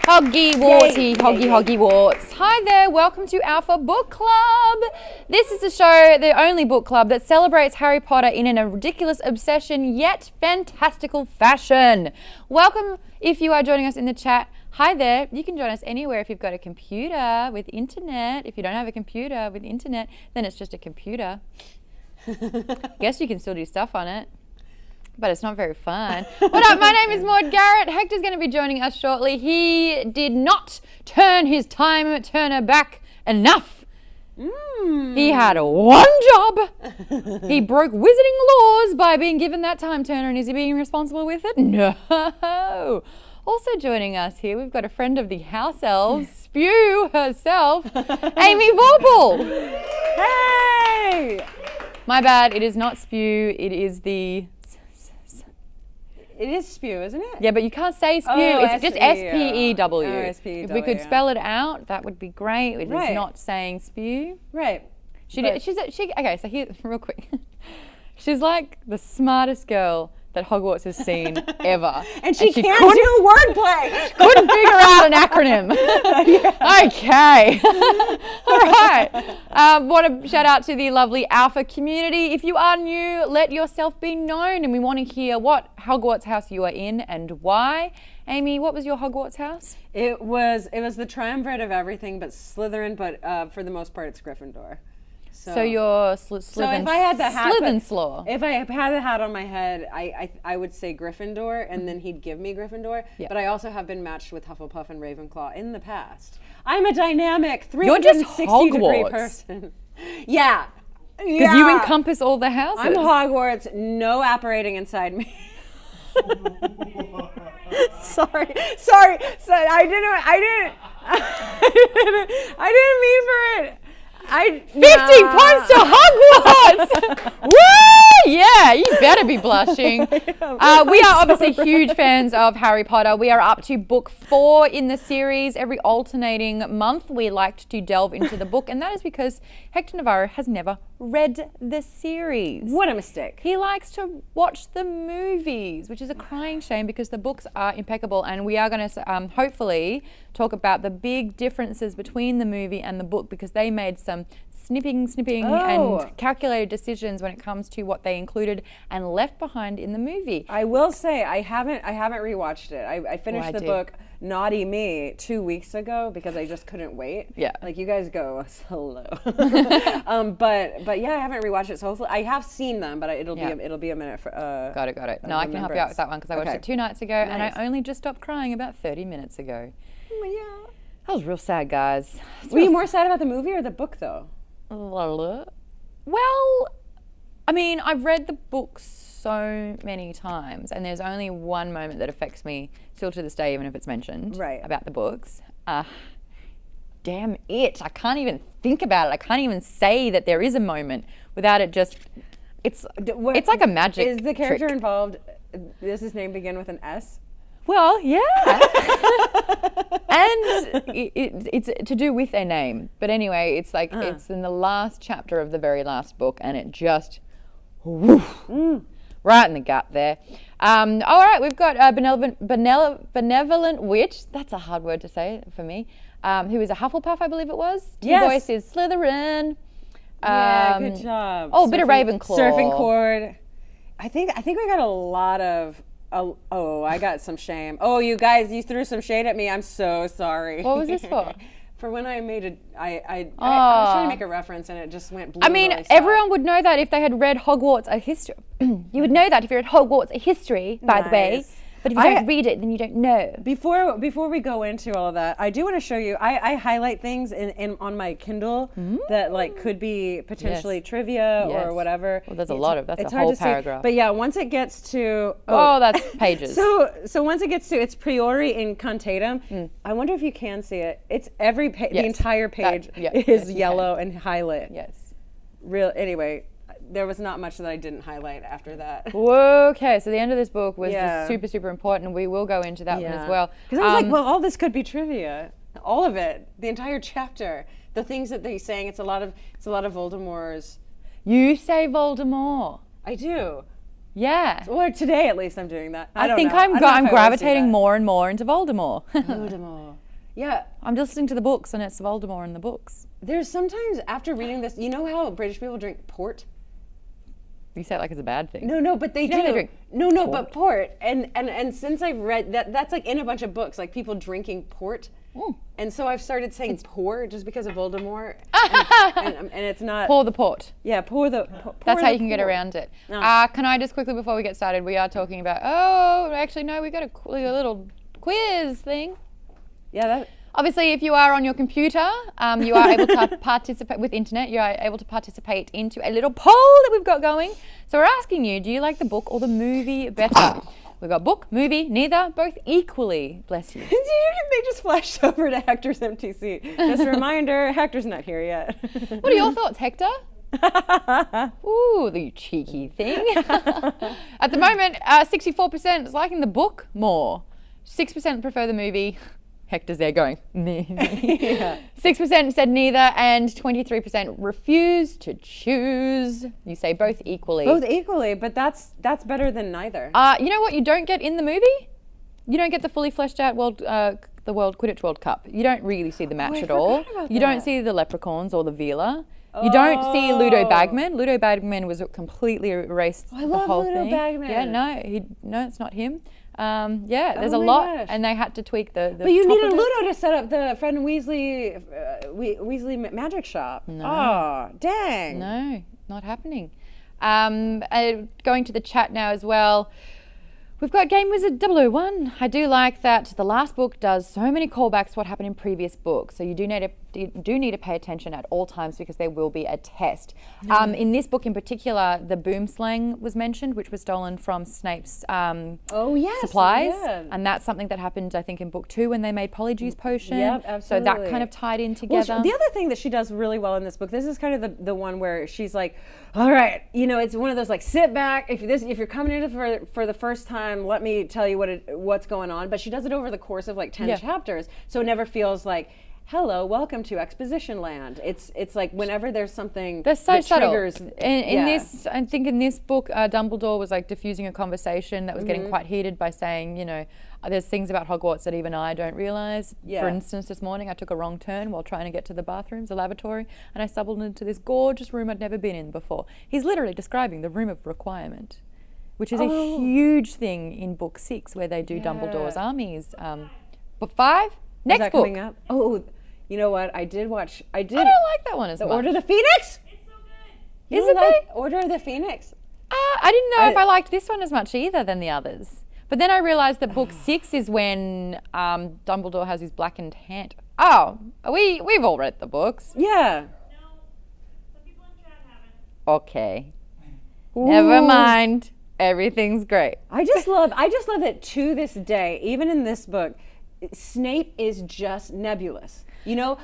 Hoggy warts. Hi there, welcome to Alpha Book Club. This is the show, the only book club that celebrates Harry Potter in a ridiculous obsession yet fantastical fashion. Welcome if you are joining us in the chat. Hi there, you can join us anywhere if you've got a computer with internet. If you don't have a computer with internet, then it's just a computer. Guess you can still do stuff on it, but it's not very fun. What up? My name is Maud Garrett. Hector's going to be joining us shortly. He did not turn his time turner back enough. He had one job. He broke wizarding laws by being given that time turner, and is he being responsible with it? No. Also joining us here, we've got a friend of the house elves, Spew herself, Amy Vorpal. Hey! My bad, it is not Spew, it is the... It is Spew, isn't it? Yeah, but you can't say Spew, it's just S-P-E-W. If we could spell it out, that would be great. It is not saying Spew. Right. Okay, so here, real quick. She's like the smartest girl that Hogwarts has seen ever. and she can't do wordplay. Couldn't figure out an acronym. Okay. All right. Want to shout out to the lovely Alpha community. If you are new, let yourself be known, and we want to hear what Hogwarts house you are in and why. Amy, what was your Hogwarts house? It was the triumvirate of everything but Slytherin, but for the most part it's Gryffindor. So you're Slytherin. So if I had the hat, if I had the hat on my head, I would say Gryffindor, and then he'd give me Gryffindor. Yeah. But I also have been matched with Hufflepuff and Ravenclaw in the past. I'm a dynamic 360-degree person. Yeah. Because you encompass all the houses. I'm Hogwarts. No apparating inside me. Sorry. I didn't mean for it. 50 points to Hogwarts! Woo! Yeah, you better be blushing. We are obviously huge fans of Harry Potter. We are up to book 4 in the series. Every alternating month, we liked to delve into the book, and that is because Hector Navarro has never read the series. What a mistake. He likes to watch the movies, which is a crying shame because the books are impeccable, and we are going to hopefully talk about the big differences between the movie and the book, because they made some snipping and calculated decisions when it comes to what they included and left behind in the movie. I will say I haven't rewatched it. I finished the book Naughty Me 2 weeks ago because I just couldn't wait. Yeah. Like, you guys go slow. But yeah, I haven't rewatched it, so hopefully I have seen them, but it'll be a minute for Got it. No, I can help you out with that one because I watched it 2 nights ago and I only just stopped crying about 30 minutes ago. Oh, yeah. That was real sad, guys. Were you more sad about the movie or the book, though? Well, I mean, I've read the book so many times, and there's only one moment that affects me still to this day, even if it's mentioned about the books. Damn it. I can't even think about it. I can't even say that there is a moment without it just... It's like a magic Is the character trick. Involved, does his name begin with an S? Well, yeah. And it's to do with a name. But anyway, it's like it's in the last chapter of the very last book, and it just right in the gut there. All right, we've got a benevolent witch. That's a hard word to say for me. Who is a Hufflepuff, I believe it was. Yes. Voice is Slytherin. Yeah, good job. Oh, a bit of Ravenclaw. Surfing cord. I think we got a lot of... Oh, I got some shame. Oh, you guys, you threw some shade at me. I'm so sorry. What was this for? For when I made I was trying to make a reference and it just went blue. I mean, everyone would know that if they had read Hogwarts a History. You would know that if you read Hogwarts a History, by the way. But if you don't read it, then you don't know. Before we go into all of that, I do want to show you. I highlight things on my Kindle that like could be potentially trivia or whatever. Well, there's a lot of that's a whole paragraph. But yeah, once it gets to that's pages. So once it gets to its priori incantatem, I wonder if you can see it. It's every page. The entire page is yellow and highlight. Yes. Anyway. There was not much that I didn't highlight after that. Okay, so the end of this book was just super, super important. We will go into that one as well. Because I was like, well, all this could be trivia. All of it. The entire chapter. The things that they're saying, it's a lot of Voldemort's. You say Voldemort. I do. Yeah. Or today, at least, I'm doing that. I think I'm gravitating more and more into Voldemort. Voldemort. Yeah. I'm just listening to the books, and it's Voldemort in the books. There's sometimes, after reading this, you know how British people drink port? You say it like it's a bad thing. No, but they do. They drink No, but port. And since I've read that's like in a bunch of books, like people drinking port. And so I've started saying pour just because of Voldemort. and it's not. Pour the port. Yeah, pour the. That's how you can get around it. No. Can I just quickly, before we get started, we are talking about, actually, no, we got a little quiz thing. Yeah, that. Obviously, if you are on your computer, you are able to participate with internet. You are able to participate into a little poll that we've got going. So we're asking you, do you like the book or the movie better? We've got book, movie, neither, both equally. Bless you. They just flashed over to Hector's empty seat. Just a reminder, Hector's not here yet. What are your thoughts, Hector? Ooh, the cheeky thing. At the moment, 64% is liking the book more. 6% prefer the movie. Hector's there going, yeah. 6% said neither, and 23% refused to choose. You say both equally. Both equally, but that's better than neither. You know what you don't get in the movie? You don't get the fully fleshed out the World Quidditch World Cup. You don't really see the match at all. You don't see the leprechauns or the Vila. You don't see Ludo Bagman. Ludo Bagman was completely erased the whole Ludo thing. Bagman. Yeah, no, it's not him. There's a lot, and they had to tweak the But you top needed of it. Ludo to set up the Fred and Weasley magic shop. No. Oh, dang. No, not happening. Going to the chat now as well. We've got Game Wizard 001. I do like that the last book does so many callbacks to what happened in previous books. So you do need to pay attention at all times because there will be a test. In this book in particular, the boom slang was mentioned, which was stolen from Snape's supplies. Yeah. And that's something that happened, I think, in book 2 when they made Polyjuice Potion. Yep, absolutely. So that kind of tied in together. Well, the other thing that she does really well in this book, this is kind of the one where she's like, all right, it's one of those like, sit back. If you're coming in for the first time, let me tell you what's going on. But she does it over the course of like 10 chapters, so it never feels like, hello, welcome to exposition land. It's like whenever there's something that's so that subtle. triggers. In this, I think in this book, Dumbledore was like diffusing a conversation that was getting quite heated by saying, there's things about Hogwarts that even I don't realise. Yeah. For instance, this morning I took a wrong turn while trying to get to the bathrooms, the lavatory, and I stumbled into this gorgeous room I'd never been in before. He's literally describing the room of requirement, which is a huge thing in book 6 where they do Dumbledore's armies. Book 5, next book. Coming up? Oh, you know what? I did. I don't like that one as much. Order of the Phoenix? It's so good. You Is it like good? Order of the Phoenix? I didn't know if I liked this one as much either than the others. But then I realised that book 6 is when Dumbledore has his blackened hand. Oh, we've all read the books. Yeah. No, some people in chat haven't. Okay. Never mind. Everything's great. I just love that to this day, even in this book, Snape is just nebulous.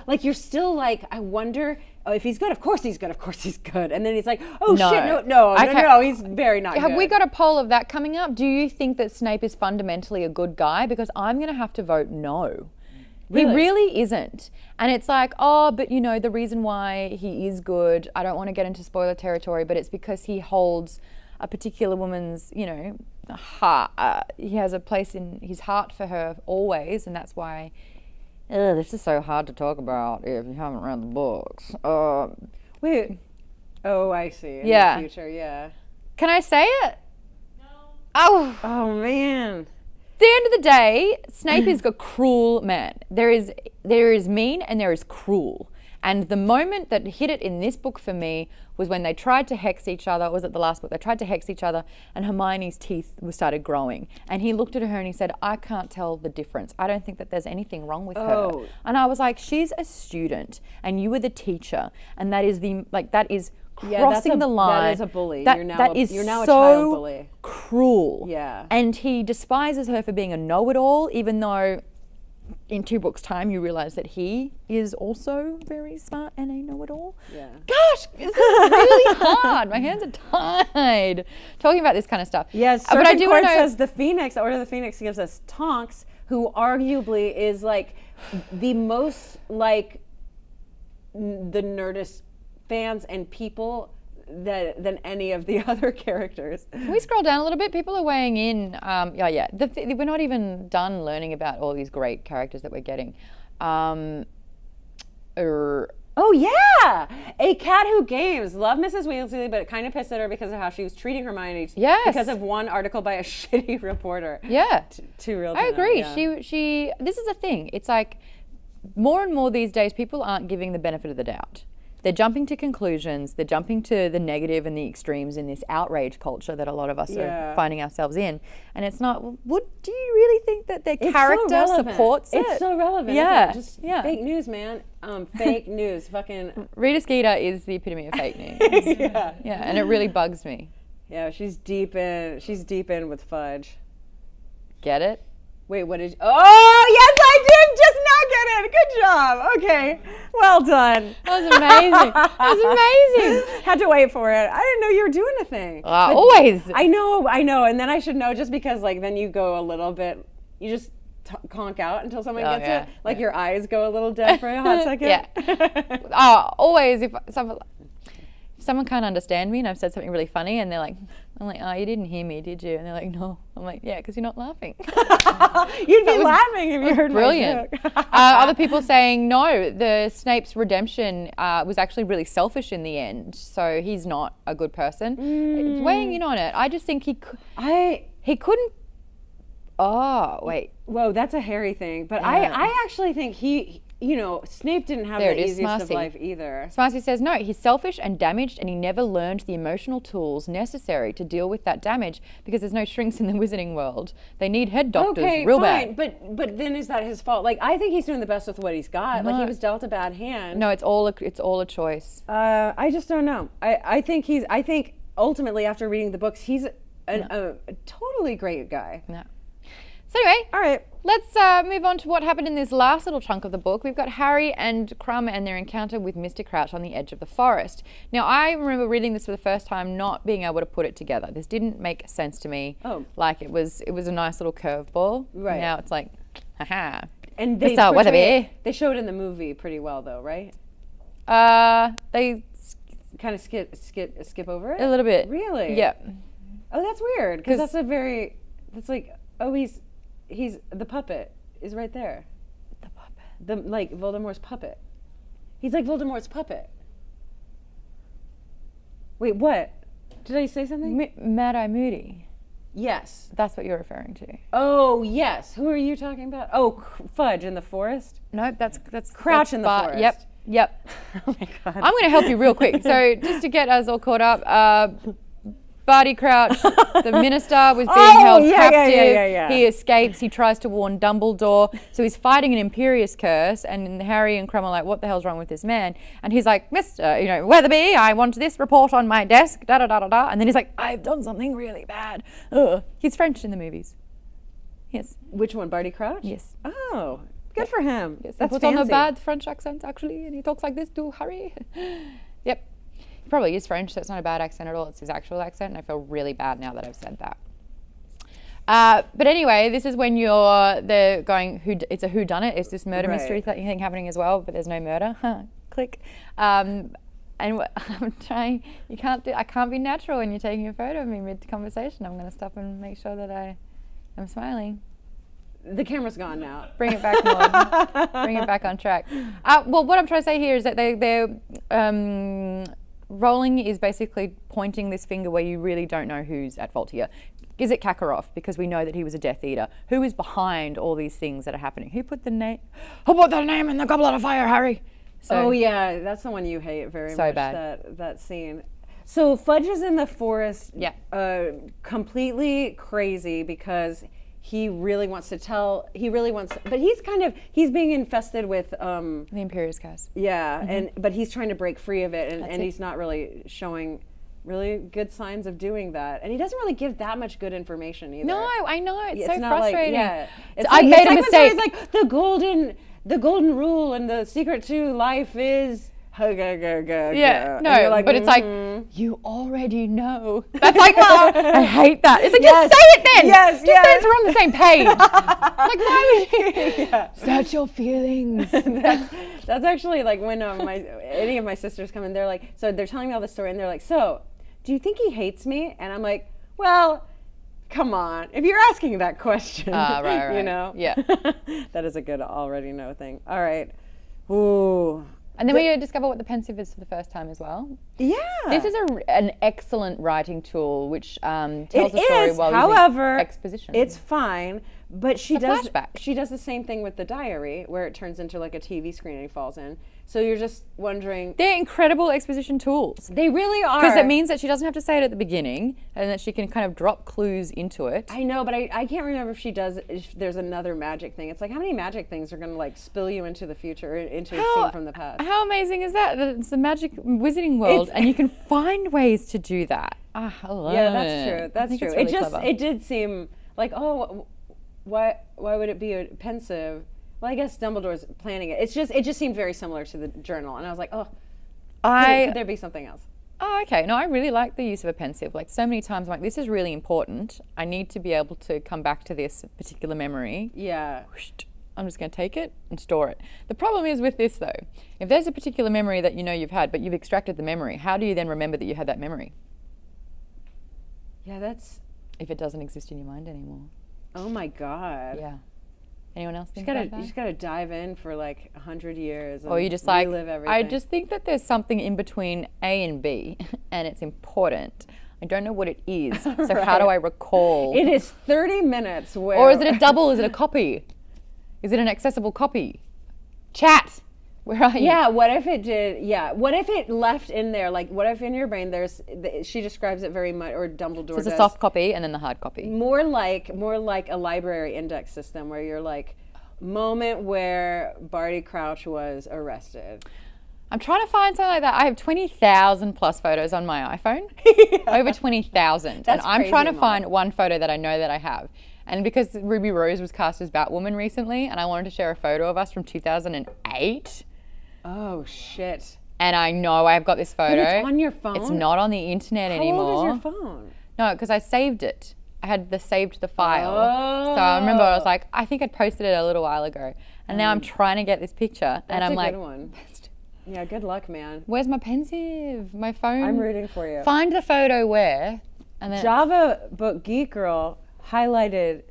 Like you're still like, I wonder if he's good. Of course he's good. Of course he's good. And then he's like, oh No. shit, no, he's very not Have good. we got a poll of that coming up? Do you think that Snape is fundamentally a good guy? Because I'm going to have to vote no. Really? He really isn't. And it's like, but the reason why he is good, I don't want to get into spoiler territory, but it's because he holds a particular woman's, heart. He has a place in his heart for her always, and that's why this is so hard to talk about if you haven't read the books. Wait. Oh, I see. In Yeah. the future, yeah. Can I say it? No. Oh man. At the end of the day, Snape is a cruel man. There is mean and there is cruel. And the moment that hit it in this book for me was when they tried to hex each other. Was it the last book? They tried to hex each other and Hermione's teeth started growing. And he looked at her and he said, I can't tell the difference. I don't think that there's anything wrong with her. And I was like, she's a student and you were the teacher. And that is crossing the line. That is a bully. You're now a child bully. Cruel. Yeah. And he despises her for being a know-it-all, even though in 2 books' time you realise that he is also very smart and a know-it-all. Yeah. Gosh, this is really hard. My hands are tied talking about this kind of stuff. Yes, but I do want to know. says the Phoenix, the Order of the Phoenix gives us Tonks, who arguably is like the most like the Nerdist fans and people than any of the other characters. Can we scroll down a little bit? People are weighing in. We're not even done learning about all these great characters that we're getting. Oh yeah, A Cat Who Games. Love Mrs. Weasley, but it kind of pissed at her because of how she was treating Hermione. Yes. Because of one article by a shitty reporter. Yeah. Too real. I agree. Yeah. She. This is a thing. It's like more and more these days, people aren't giving the benefit of the doubt. They're jumping to conclusions. They're jumping to the negative and the extremes in this outrage culture that a lot of us are finding ourselves in. And it's not, do you really think that their character supports it? It's so relevant. Yeah. Just fake news, man. Fake news. Fucking. Rita Skeeter is the epitome of fake news. Yeah, and it really bugs me. Yeah, she's deep in with Fudge. Get it? Wait, what did oh, yes, I did just now get it. Good job. Okay. Well done. That was amazing. That was amazing. Had to wait for it. I didn't know you were doing a thing. Always. I know. And then I should know just because, like, then you go a little bit, you just conk out until someone gets it. Like, your eyes go a little dead for a hot second. Yeah. Always. If someone can't understand me and I've said something really funny and I'm like, oh, you didn't hear me, did you? And they're like, no. I'm like, yeah, because you're not laughing. You'd be laughing if you heard brilliant. my joke. Other people saying, no, the Snape's redemption was actually really selfish in the end. So he's not a good person. Weighing in on it, I just think he couldn't. Oh, wait. Whoa, that's a hairy thing. But I actually think Snape didn't have the easiest of life either. Smarcy says, no, he's selfish and damaged and he never learned the emotional tools necessary to deal with that damage because there's no shrinks in the wizarding world. They need head doctors real bad. But then is that his fault? Like, I think he's doing the best with what he's got. No. Like, he was dealt a bad hand. No, it's all a choice. I just don't know. I think ultimately after reading the books, he's a totally great guy. No. So anyway, all right, let's move on to what happened in this last little chunk of the book. We've got Harry and Crumb and their encounter with Mr. Crouch on the edge of the forest. Now, I remember reading this for the first time, not being able to put it together. This didn't make sense to me. Oh. Like it was a nice little curveball. Right. Now it's like, haha. And they show it in the movie pretty well, though, right? They kind of skip over it a little bit. Really? Yeah. Oh, that's weird because that's like, oh, he's the puppet is right there. The puppet. Like Voldemort's puppet. He's like Voldemort's puppet. Wait, what? Did I say something? Mad-Eye Moody. Yes. That's what you're referring to. Oh, yes. Who are you talking about? Oh, Fudge in the forest? No, that's Crouch in the forest. Yep. Oh my God. I'm going to help you real quick. So just to get us all caught up, Barty Crouch, the minister, was being held captive. Yeah. He escapes. He tries to warn Dumbledore. So he's fighting an Imperious curse, and Harry and Crumb are like, what the hell's wrong with this man? And he's like, Mr. Weatherby, I want this report on my desk, da-da-da-da-da. And then he's like, I've done something really bad. Ugh. He's French in the movies. Yes. Which one, Barty Crouch? Yes. Oh, good for him. Yes. That's he puts fancy. on a bad French accent, actually, and he talks like this to Harry. Yep. He probably is French, so it's not a bad accent at all. It's his actual accent, and I feel really bad now that I've said that. But anyway, this is when they're going, it's a whodunit. It's this murder mystery thing happening as well, but there's no murder. Click. And I'm trying, I can't be natural when you're taking a photo of me mid-conversation. I'm going to stop and make sure that I am smiling. The camera's gone now. Bring it back, Maud. Bring it back on track. Well, what I'm trying to say here is that they're Rowling is basically pointing this finger where you really don't know who's at fault here. Is it Kakarot? Because we know that he was a Death Eater. Who is behind all these things that are happening? Who put the name in the goblet of fire, Harry? Oh yeah, that's the one you hate very much. So bad. That scene. So Fudge is in the forest. Yeah. Completely crazy because he really wants to tell. But he's being infested with the Imperious curse. Yeah, but he's trying to break free of it, and he's not really showing really good signs of doing that. And he doesn't really give that much good information either. No, I know it's so not frustrating. I made a mistake. It's like the golden rule and the secret to life is. Yeah, no, like, but it's like, you already know. That's like, I hate that. It's like, just say it then. Just say it's we're on the same page. Like, why would you? Search your feelings. That's actually like when any of my sisters come in, they're like, so they're telling me all this story, and they're like, so, do you think he hates me? And I'm like, well, Come on. If you're asking that question, right. you know? Yeah. That is a good already know thing. All right. Ooh. And then we discover what the pensive is for the first time as well. Yeah. This is an excellent writing tool which tells It a story is, while however, using exposition. it's fine, but she It's a does flashback. she does the same thing with the diary where it turns into like a TV screen and he falls in. So you're just wondering. They're incredible exposition tools. They really are. Because it means that she doesn't have to say it at the beginning and that she can kind of drop clues into it. I know, but I can't remember if there's another magic thing. It's like, how many magic things are going to like spill you into the future, into a scene from the past? How amazing is that? That it's a magic wizarding world and you can find ways to do that. I love Yeah, it. that's true. That's think true. it's really It just clever. it did seem like, oh, why would it be a pensive? Well, I guess Dumbledore's planning it. It just seemed very similar to the journal, and I was like, oh, could there be something else? Oh, okay. No, I really like the use of a pensive. Like so many times, I'm like, this is really important. I need to be able to come back to this particular memory. Yeah. I'm just going to take it and store it. The problem is with this though, if there's a particular memory that you know you've had, but you've extracted the memory, how do you then remember that you had that memory? Yeah, that's. If it doesn't exist in your mind anymore. Oh my God. Yeah. Anyone else think You about that? just gotta dive in for like 100 years. Or you just relive everything. I just think that there's something in between A and B, and it's important. I don't know what it is. So how do I recall? It is 30 minutes where. Or is it a double? Is it a copy? Is it an accessible copy? Chat. Where are you? Yeah, what if it did? Yeah, what if it left in there? Like, what if in your brain she describes it very much, or Dumbledore So it's does. a soft copy and then the hard copy. More like a library index system where you're like, moment where Barty Crouch was arrested. I'm trying to find something like that. I have 20,000 plus photos on my iPhone. Over 20,000. And I'm crazy, trying to Mom. find one photo that I know that I have. And because Ruby Rose was cast as Batwoman recently, and I wanted to share a photo of us from 2008. Oh, shit. And I know I've got this photo. But it's on your phone? It's not on the internet anymore. How old is your phone? No, because I saved it. I had saved the file. So I remember I was like, I think I'd posted it a little while ago. And now I'm trying to get this picture. And I'm a like, good one. Yeah, good luck, man. where's my pensive? My phone? I'm rooting for you. Find the photo where? And then Java Book Geek Girl highlighted.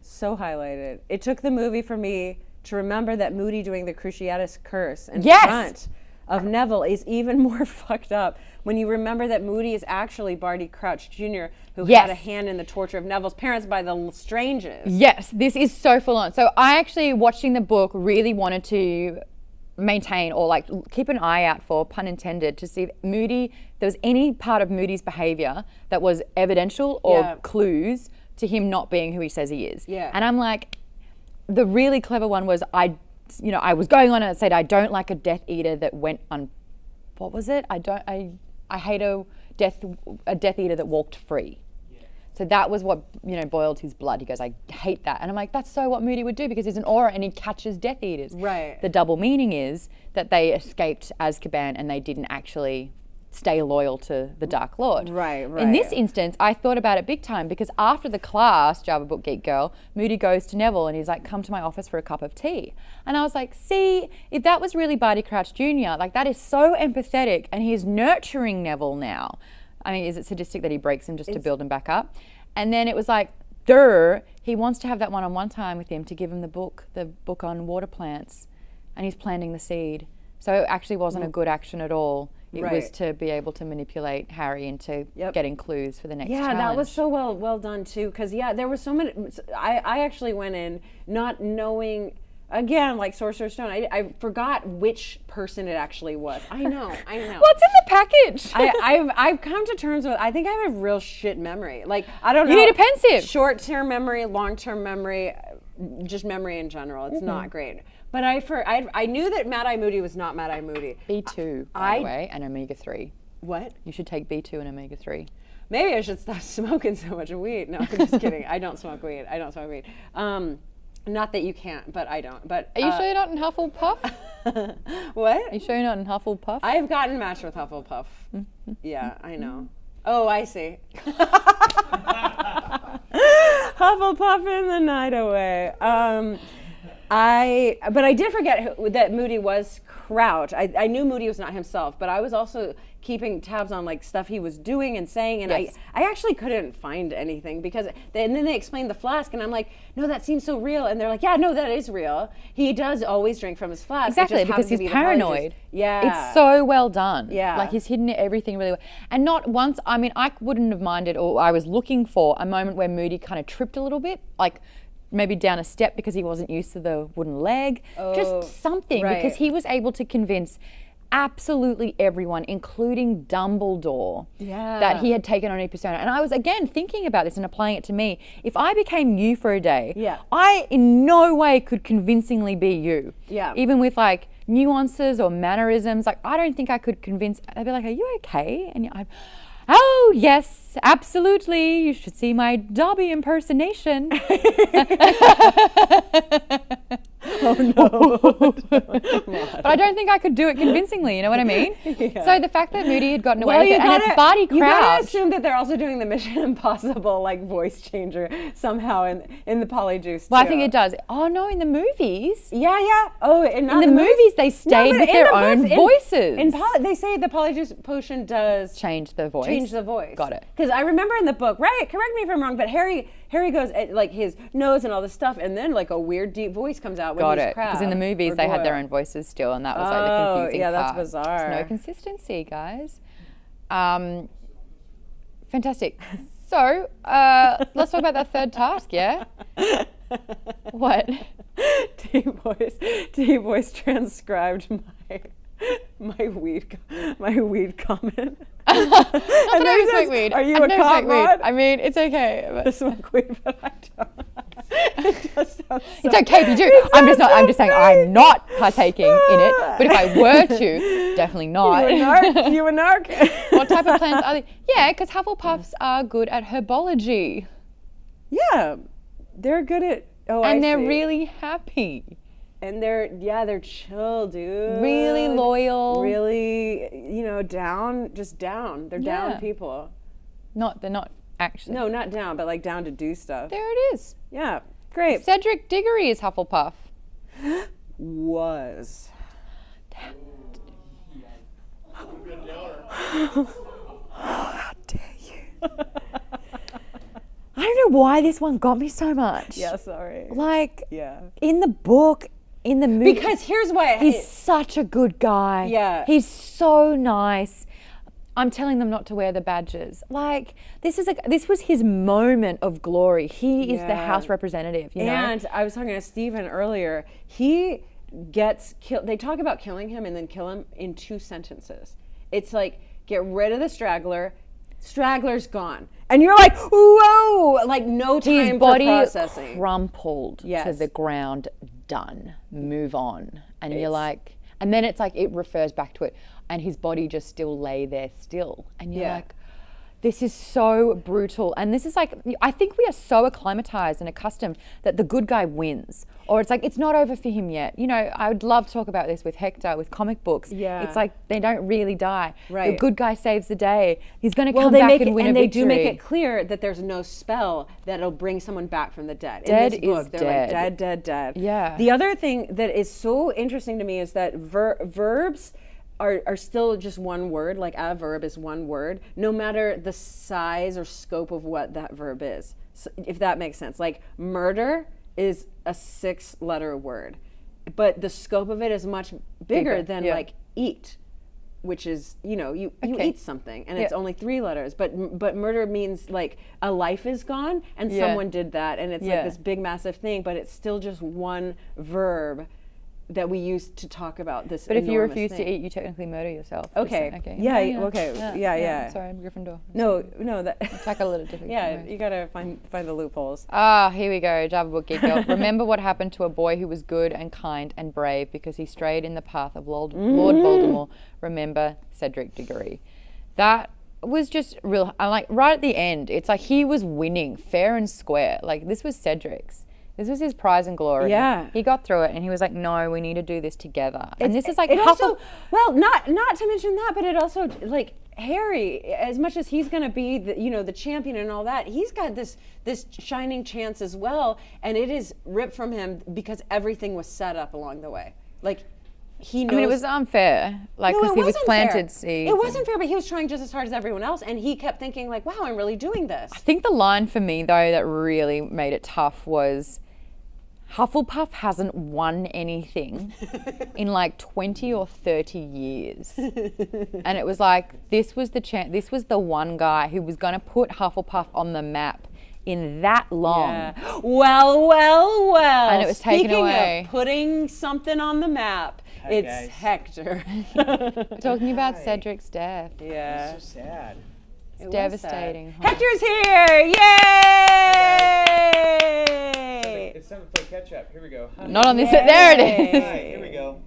It took the movie for me to remember that Moody doing the Cruciatus curse in front of Neville is even more fucked up when you remember that Moody is actually Barty Crouch Jr., who had a hand in the torture of Neville's parents by the Stranges. Yes, this is so full on. So I actually, watching the book, really wanted to maintain or like keep an eye out for, pun intended, to see if there was any part of Moody's behavior that was evidential or clues to him not being who he says he is. Yeah. And I'm like, the really clever one was I was going on and said I don't like a Death Eater that went on. What was it? I hate a Death Eater that walked free. Yeah. So that was what boiled his blood. He goes, I hate that, and I'm like, that's so what Moody would do because he's an aura and he catches Death Eaters. Right. The double meaning is that they escaped Azkaban and they didn't actually stay loyal to the Dark Lord. Right. In this instance, I thought about it big time because after the class, Java Book Geek Girl, Moody goes to Neville and he's like, come to my office for a cup of tea. And I was like, see, if that was really Barty Crouch Jr., like that is so empathetic and he's nurturing Neville now. I mean, is it sadistic that he breaks him just to build him back up? And then it was like, he wants to have that one-on-one time with him to give him the book on water plants, and he's planting the seed. So it actually wasn't a good action at all. It was to be able to manipulate Harry into getting clues for the next challenge. That was so well done too. Because there was so many. I actually went in not knowing. Again, like Sorcerer's Stone, I forgot which person it actually was. I know. What's in the package? I've come to terms with. I think I have a real shit memory. Like I don't know. You need a pensive. Short-term memory, long-term memory, just memory in general. It's not great. But I knew that Mad-Eye Moody was not Mad-Eye Moody. B2, by the way, and omega-3. What? You should take B2 and omega-3. Maybe I should stop smoking so much weed. No, I'm just kidding. I don't smoke weed. Not that you can't, but I don't. But are you sure you're not in Hufflepuff? What? Are you sure you're not in Hufflepuff? I have gotten matched with Hufflepuff. Yeah, I know. Oh, I see. Hufflepuff in the night away. But I did forget that Moody was crouch. I knew Moody was not himself, but I was also keeping tabs on like stuff he was doing and saying, and Yes. I actually couldn't find anything because and then they explained the flask, and I'm like, no, that seems so real, and they're like, yeah, no, that is real. He does always drink from his flask. It Exactly, just because happens to he's be the polyjuice. paranoid. Yeah, It's so well done. Yeah. Like he's hidden everything really well. And not once, I mean, I wouldn't have minded, or I was looking for a moment where Moody kind of tripped a little bit, like maybe down a step because he wasn't used to the wooden leg. Just something, right. because he was able to convince absolutely everyone, including Dumbledore, that he had taken on a persona. And I was, again, thinking about this and applying it to me. If I became you for a day, I in no way could convincingly be you. Yeah. Even with like nuances or mannerisms, like I don't think I could convince, I'd be like, are you okay? And I'd, oh yes, absolutely, you should see my Dobby impersonation. Oh no. But I don't think I could do it convincingly, you know what I mean? Yeah. So the fact that Moody had gotten away with it, and it's Barty You gotta Crouch. assume that they're also doing the Mission Impossible like voice changer somehow in the Polyjuice. Well, I too. think it does. Oh no, in the movies. Yeah, yeah. Oh, and not In the movies, they stayed but with in their the own books, voices. They say the Polyjuice potion does Change the voice. change the voice. Got it. Because I remember in the book, right? Correct me if I'm wrong, but Harry goes at, like his nose and all this stuff, and then like a weird deep voice comes out when Got he's it. Crabbe. Because in the movies, or they had their Goyle. own voices still, and that was like the Oh, confusing yeah, that's part. bizarre. There's no consistency, guys. Fantastic. So, let's talk about that third task, yeah? What? T voice transcribed my weed comment. Not that I smoke weed. Are you I've a never cop smoked weed. mod? I mean, it's okay. I But smoke weed, but I don't. It does sound it's okay if you do. I'm just saying I'm not partaking in it. But if I were to, definitely not. You a narc? What type of plants are they? Yeah, because Hufflepuffs are good at herbology. Yeah, they're good at. Oh, And I they're see. really happy. And they're chill, dude. Really loyal. Really, down. They're down Yeah. people. They're not actually. No, not down, but like down to do stuff. There it is. Yeah, great. Cedric Diggory is Hufflepuff. Was. How dare you? I don't know why this one got me so much. Yeah, sorry. Like, Yeah. in the book, in the movie. Because here's why. He's such a good guy. Yeah. He's so nice. I'm telling them not to wear the badges. Like, this was his moment of glory. He is the Yeah. House representative, you know? And I was talking to Stephen earlier. He gets killed. They talk about killing him and then kill him in 2 sentences. It's like, get rid of the straggler. Straggler's gone. And you're like, whoa! Like, no time His for body processing. crumpled to Yes. the ground. Done. Move on. And you're like, and then it's like it refers back to it, and his body just still lay there still. And you're Yeah. like, this is so brutal. And this is like, I think we are so acclimatized and accustomed that the good guy wins. Or it's like, it's not over for him yet. You know, I would love to talk about this with Hector, with comic books. Yeah. It's like, they don't really die. The Right. good guy saves the day. He's going to Well, come they back make and it, win and a they victory. do make it clear that there's no spell that'll bring someone back from the dead. Dead In this book, is they're dead. like dead. Yeah. The other thing that is so interesting to me is that verbs are still just one word. Like a verb is one word, no matter the size or scope of what that verb is. So, if that makes sense. Like murder is a 6-letter word, but the scope of it is much bigger than yeah. like eat, which is, you Okay. eat something and it's Yeah. only 3 letters, but murder means like a life is gone and Yeah. someone did that, and it's Yeah. like this big massive thing, but it's still just one verb that we use to talk about this. But if you enormous refuse thing. to eat, you technically murder yourself. Okay. Okay. Yeah, okay. Yeah. Sorry, I'm Gryffindor. No, that. Tackle it differently. Yeah, you gotta find the loopholes. Ah, here we go, Java Book Geek Girl. Remember what happened to a boy who was good and kind and brave because he strayed in the path of Lord Voldemort. Remember Cedric Diggory. That was just real. Like right at the end, it's like he was winning fair and square. Like this was Cedric's. This was his prize and glory. Yeah. He got through it and he was like, no, we need to do this together. And this is like it half also, of, well, not to mention that, but it also like Harry, as much as he's going to be the champion and all that, he's got this shining chance as well, and it is ripped from him because everything was set up along the way. Like he knows. I mean, it was unfair, like, No, because it he was wasn't planted fair. seeds. It wasn't fair, but he was trying just as hard as everyone else, and he kept thinking like, "Wow, I'm really doing this." I think the line for me, though, that really And he kept thinking like, "Wow, I'm really doing this." I think the line for me, though, that really made it tough was Hufflepuff hasn't won anything in like 20 or 30 years. And it was like, this was the one guy who was going to put Hufflepuff on the map in that long. Yeah. Well. And it was taken Speaking away. of putting something on the map, it's guys. Hector. Talking about Hi. Cedric's death. Yeah. So sad. It's It was devastating. sad. Hector's here! Yay! It's time to play catch up. Here we go. Hi. Not on this. There it Yay. is. Hi, here we go.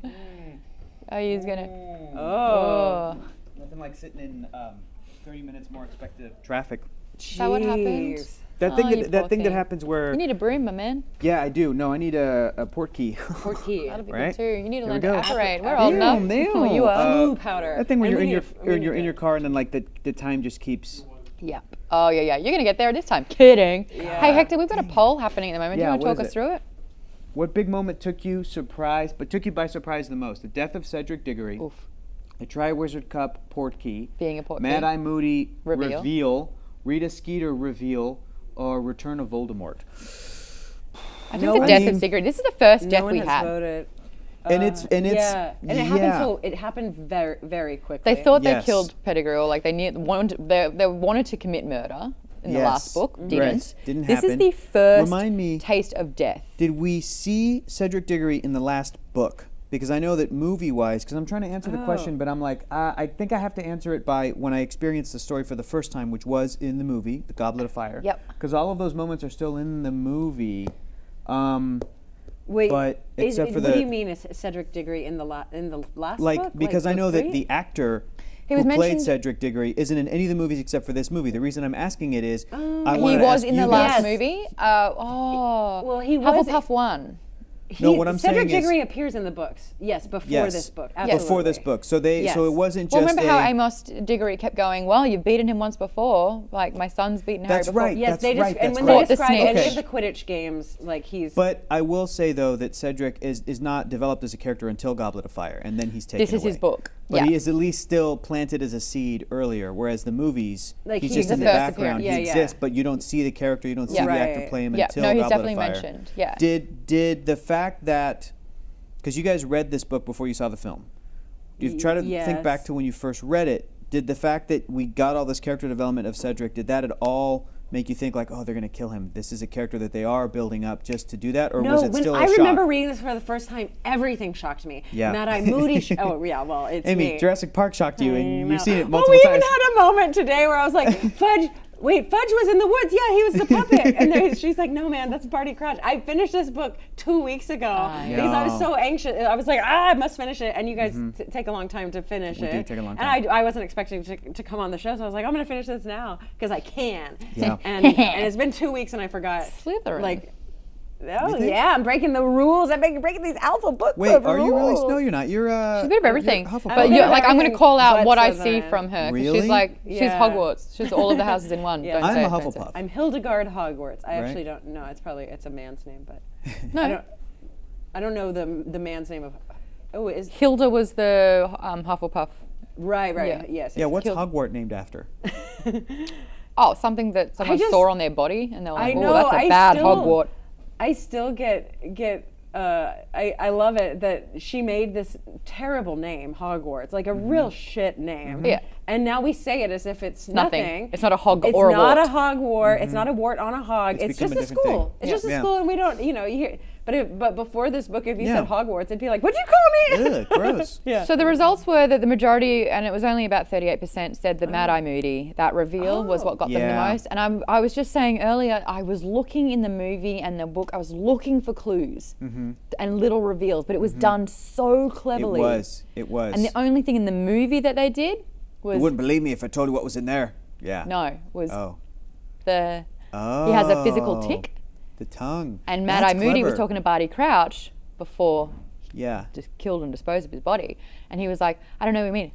Oh, he's gonna. Mm. Oh. Nothing like sitting in 30 minutes more expected traffic. Is that what happened? Jeez. That Oh, thing you that, poor that thing that thing. happens where You need a broom, my man. yeah, I do. No, I need a port key. Portkey. That'll be Right? good too. You need to Here learn we to go. apparate. We're old enough. Nail. You are. Glue powder. That thing when And you're we in your need a- we need in a- your car and then like the time just keeps. Yep. Oh yeah. You're gonna get there this time. Kidding. Yeah. Hey Hector, we've got a poll happening at the moment. Do Yeah, you want to what talk is us it? through it? What big moment took you by surprise the most? The death of Cedric Diggory, Oof. the Triwizard Cup port key, Being a port Mad key. Eye Moody Reveal. Rita Skeeter reveal, or Return of Voldemort. I think No the one- death I of mean- Sigrid. This is the first No death one we has had. voted. And it's Yeah, and it happened yeah. it happened very very quickly. They thought Yes. they killed Pettigrew, or like they wanted to commit murder in the Yes. last book. Right. Didn't. Didn't This is happen. the first Remind me- taste of death. Did we see Cedric Diggory in the last book? Because I know that movie-wise, because I'm trying to answer the question, but I'm like, I think I have to answer it by when I experienced the story for the first time, which was in the movie, The Goblet of Fire. Yep. Because all of those moments are still in the movie. Wait, but except for what the- do you mean is Cedric Diggory in the last Like, book? because I book know that 3? the actor was who played mentioned- Cedric Diggory isn't in any of the movies except for this movie. The reason I'm asking it is I He wanted to was ask in you the guys. last movie. Well, he was- Hufflepuff won. No, what I'm Cedric saying is- Diggory appears in the books. Yes, before Yes. this book. Before this absolutely. book. So Yes. so it wasn't Well, just remember how a- Amos Diggory kept going, well, you've beaten him once before. Like, my son's beaten Harry That's before. right. Yes, That's they just right, and that's when right. they describe any Okay. of the Quidditch games, like he's. But I will say though that Cedric is not developed as a character until Goblet of Fire, and then he's taken This is his away. book. But Yeah. he is at least still planted as a seed earlier, whereas the movies, Like, he's he just in the exists. background. Yeah, He yeah. exists, but you don't see the character, you don't see Yeah. the actor Right. play him Yeah, until no, he's Goblet definitely of Fire. mentioned. Yeah. Did the fact that, because you guys read this book before you saw the film, you try to think back Yes. to when you first read it. Did the fact that we got all this character development of Cedric, did that at all make you think like, oh, they're going to kill him? This is a character that they are building up just to do that, or no, was it when still a I shock? remember reading this for the first time, everything shocked me. Yeah. Mad Eye Moody. Oh yeah, well it's Amy, me. Jurassic Park shocked you, and you've seen it Oh, multiple we times. even had a moment today where I was like, Fudge. Wait, Fudge was in the woods. Yeah, he was the puppet. And she's like, no, man, that's Barty Crouch. I finished this book 2 weeks ago because I was so anxious. I was like, I must finish it. And you guys take a long time to finish We it. do take a long And I wasn't expecting to come on the show, so I was like, I'm going to finish this now because I can. Yeah. And it's been 2 weeks and I forgot. Slytherin. Like, oh, You think? yeah, I'm breaking the rules. I'm breaking these alpha book Wait, club are you really? rules. No, you're not. You're She's a bit of everything. you're Hufflepuff. But I'm a you're, bit of like, I'm going to everything call out but what I see Slytherin. from her. 'Cause Really? She's like, she's Yeah. Hogwarts. She's all of the houses in one. Yeah. Don't say I'm it, a don't say it. Hufflepuff. I'm Hildegard Hogwarts. I actually Right. don't know. It's a man's name, but No, I don't know the man's name of. Oh, is Hilda was the Hufflepuff. right. Yeah. Yes. Yeah, what's Killed- Hogwarts named after? Oh, something that someone just- saw on their body, and they were like, I "Oh, know, that's a I bad still- Hogwarts." I still get. I love it that she made this terrible name, Hogwarts, like a real shit name. Yeah. And now we say it as if it's nothing. nothing. It's not a hog It's or a not wart. a Hogwart. It's not a wart on a hog. It's become just a a different school. thing. It's Yeah. just a Yeah. school, and we don't, you hear. But before this book, if you Yeah. said Hogwarts, it'd be like, what'd you call me? Ugh, gross. Yeah. So the results were that the majority, and it was only about 38%, said the Mad Eye Moody. That reveal was what got them the Yeah. most. And I was just saying earlier, I was looking in the movie and the book, I was looking for clues and little reveals, but it was done so It cleverly. was. It was. And the only thing in the movie that they did was You wouldn't believe me if I told you what was in there. Yeah. was Oh. the Oh. he has a physical tick, The tongue. and Mad That's Eye Moody was clever. talking to Barty Crouch before Yeah. just killed and disposed of his body, and he was like, "I don't know what you mean."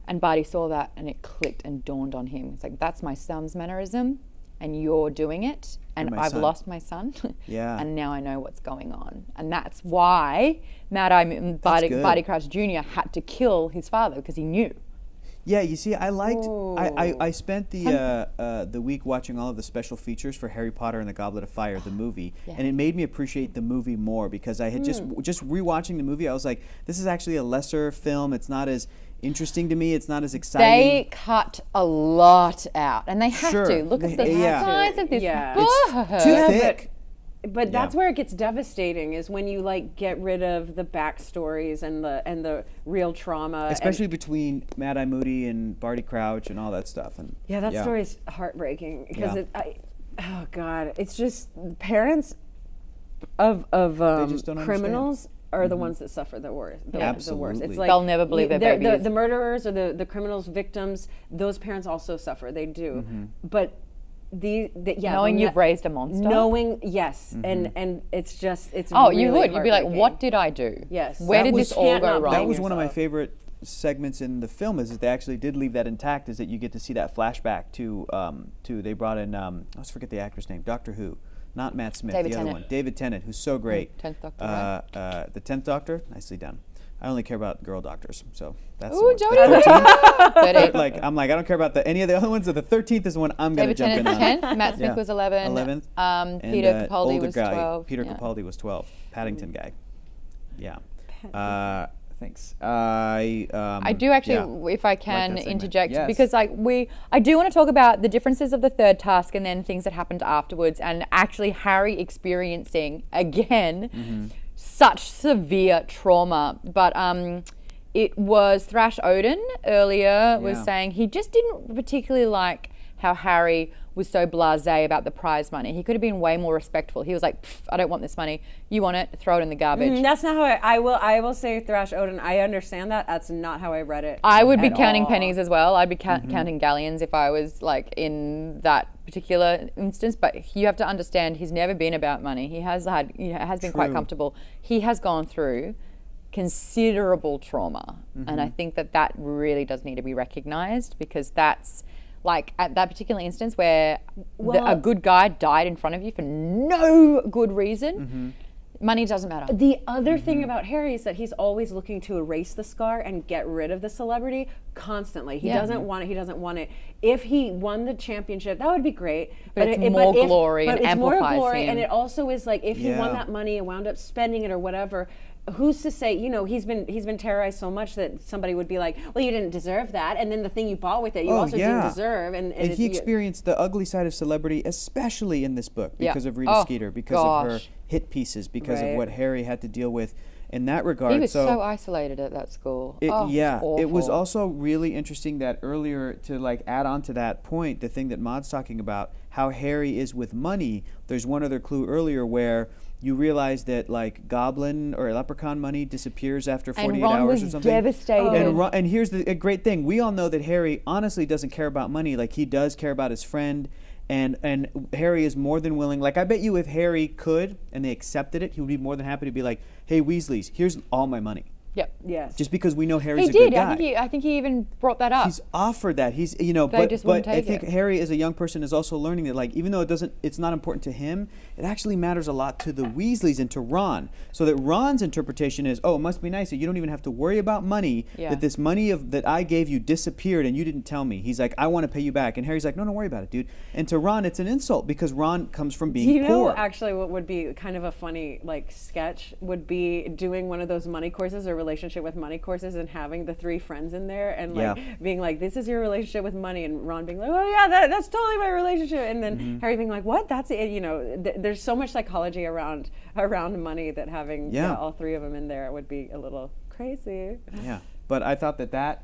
And Barty saw that, and it clicked and dawned on him. It's like, that's my son's mannerism. and you're doing it, and my I've son. lost my son. Yeah. And now I know what's going on. And that's why Barty Crouch Jr. had to kill his father, because he knew. Yeah, you see, I liked. I spent the week watching all of the special features for Harry Potter and the Goblet of Fire, the movie, and it made me appreciate the movie more, because I had just rewatching the movie, I was like, this is actually a lesser film. It's not as interesting to me. It's not as exciting. They cut a lot out, and they have Sure. to. Look at the Yeah. size of this Yeah. book. It's too thick. But that's where it gets devastating, is when you like get rid of the backstories and the real trauma. Especially between Mad Eye Moody and Barty Crouch and all that stuff. And that story is heartbreaking, because Yeah. oh God, it's just parents of just don't criminals are the ones that suffer the worst. The worst. Absolutely. It's like They'll never believe their baby is- the murderers or the criminals' victims. Those parents also suffer. They do, but. Knowing you've raised a monster. Knowing, yes, and it's just it's. Oh, really you would. You'd be like, heartbreaking. what did I do? Yes. Where That did was- this all can't go not wrong? that was one of my yourself. favorite segments in the film, is that they actually did leave that intact, is that you get to see that flashback to they brought in let's forget the actor's name, Doctor Who, not Matt Smith, David the other Tennant. one, David Tennant, who's so great. 10th Doctor, right? The 10th Doctor, nicely done. I only care about girl doctors, so that's Ooh, the Jodie. one. The 13th, 13th. like I'm like, I don't care about any of the other ones. So the 13th is the one I'm going to David jump in Tennant on. was 10th. Matt Smith Yeah. was 11. 11th. Peter And, Capaldi older was guy, 12. Peter yeah. Capaldi was 12. Paddington guy. Yeah. Thanks. I do actually, if I can that segment. interject, Yes. because I do want to talk about the differences of the third task and then things that happened afterwards, and actually Harry experiencing again such severe trauma. But it was Thrash Odin earlier was Yeah. saying he just didn't particularly like how Harry was so blasé about the prize money. He could have been way more respectful. He was like, "Pff, I don't want this money. You want it? Throw it in the garbage." That's not how I will say Thrash Odin. I understand that. That's not how I read it. I would be at counting all. pennies as well. I'd be counting galleons if I was like in that particular instance. But you have to understand, he's never been about money. He has had, has been quite True. comfortable. He has gone through considerable trauma, and I think that really does need to be recognized, because that's like at that particular instance where a good guy died in front of you for no good reason. Money doesn't matter. The other thing about Harry is that he's always looking to erase the scar and get rid of the celebrity constantly. He doesn't want it. He doesn't want it. If he won the championship, that would be great. But it's more glory and it's more amplifies glory, him. and it also is like if he won Yeah. that money and wound up spending it or whatever. Who's to say? He's been terrorized so much that somebody would be like, "Well, you didn't deserve that," and then the thing you bought with it, you also didn't deserve. And he experienced the ugly side of celebrity, especially in this book, Yeah. because of Rita Oh, Skeeter, because of her gosh. hit pieces, because of Right. what Harry had to deal with in that regard. He was so isolated at that school. It was awful. also really interesting that earlier, to like add on to that point, the thing that Maud's talking about, how Harry is with money. There's one other clue earlier where you realize that like goblin or leprechaun money disappears after 48 and Ron hours was or something. devastated. And here's a great thing. We all know that Harry honestly doesn't care about money. Like, he does care about his friend. And Harry is more than willing. Like, I bet you if Harry could and they accepted it, he would be more than happy to be like, "Hey, Weasleys, here's all my money." Yep. yes. Just because we know Harry's He a good did. guy. I think he even brought that up. He's offered that. He's They but just wouldn't I take think it. Harry as a young person is also learning that, like, even though it's not important to him, it actually matters a lot to the Weasleys and to Ron. So that Ron's interpretation is, oh, it must be nice that you don't even have to worry about money. Yeah. That this money that I gave you disappeared and you didn't tell me. He's like, I want to pay you back. And Harry's like, no, don't worry about it, dude. And to Ron, it's an insult because Ron comes from being Do you know poor. actually what would be kind of a funny like sketch would be doing one of those money courses or relationship with money courses and having the three friends in there and like being like, this is your relationship with money, and Ron being like, oh yeah, that's totally my relationship, and then Harry being like, what, that's it. There's so much psychology around money that having all three of them in there would be a little crazy. Yeah, but I thought that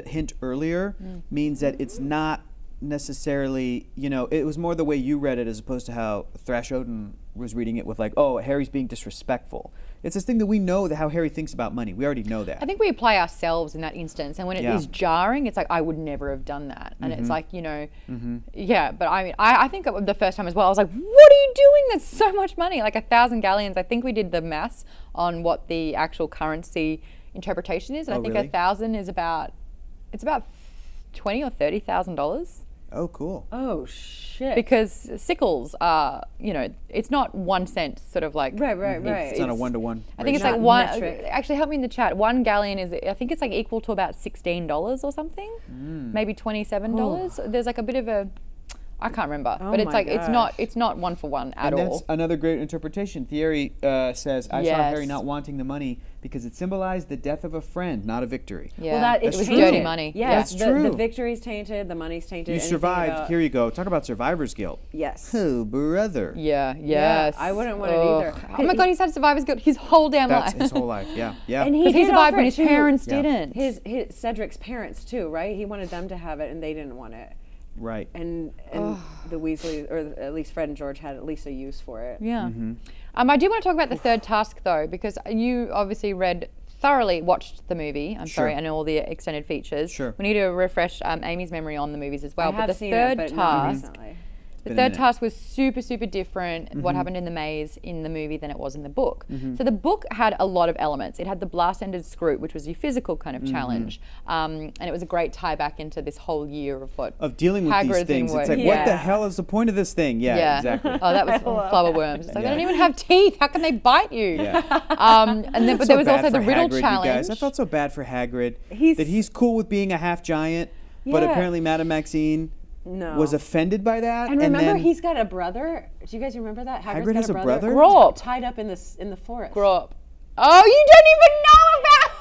hint earlier means that it's not necessarily, it was more the way you read it as opposed to how Thrash Odin was reading it with like, oh, Harry's being disrespectful. It's this thing that we know that how Harry thinks about money. We already know that. I think we apply ourselves in that instance, and when it is jarring, it's like, I would never have done that, and it's like, yeah. But I mean, I think the first time as well, I was like, what are you doing? That's so much money, like 1,000 galleons. I think we did the maths on what the actual currency interpretation is, and I think really? 1,000 is about $20,000 or $30,000. Oh, cool. Oh shit. Because sickles are, it's not 1 cent sort of like. right. It's not a one-to-one. I think it's Not like one. metric. Actually, help me in the chat. 1 galleon is, I think it's like equal to about $16 or something, maybe $27. There's like a bit of a, I can't remember, but it's my like gosh. it's not 1 for 1 at And all. that's another great interpretation. Thierry says, I saw Yes. Harry not wanting the money because it symbolized the death of a friend, not a victory. Yeah, Well, that it is was tainted. dirty money. Yes, That's true. The victory's tainted. The money's tainted. You anything survived. about- Here you go. Talk about survivor's guilt. Yes. Oh, brother. Yeah. Yeah, Yes. I wouldn't want it Ugh. either. Oh my God, he's had survivor's guilt his whole damn That's life. his whole life. Yeah. Yeah. And Because he did survived offer when it his too. parents Yeah. didn't. His Cedric's parents too, right? He wanted them to have it, and they didn't want it. Right. And the Weasleys, or at least Fred and George, had at least a use for it. Yeah. I do want to talk about the third task though, because you obviously watched the movie. I'm sorry, and all the extended features. Sure. We need to refresh Amy's memory on the movies as well. I have but the seen third it, but not task, recently. the Been a third minute. task was super, super different. What happened in the maze in the movie than it was in the book. So the book had a lot of elements. It had the blast-ended screw, which was your physical kind of challenge, and it was a great tie back into this whole year of what Of dealing with Hagrid's these things. been It's like, working- what the Yeah. hell is the point of this thing? Yeah, exactly. Oh, that was flower worms. It's like, Yeah. they don't even have teeth. How can they bite you? Yeah. And then, but So there was bad also the for riddle Hagrid, you challenge. guys. I felt so bad for Hagrid. He's- that he's cool with being a half giant, but Yeah. apparently Madame Maxine No. was offended by that. And remember, then, he's got a brother. Do you guys remember that? Hagrid got has a brother? Grop. tied up in the forest. Grop. Oh, you don't even know about.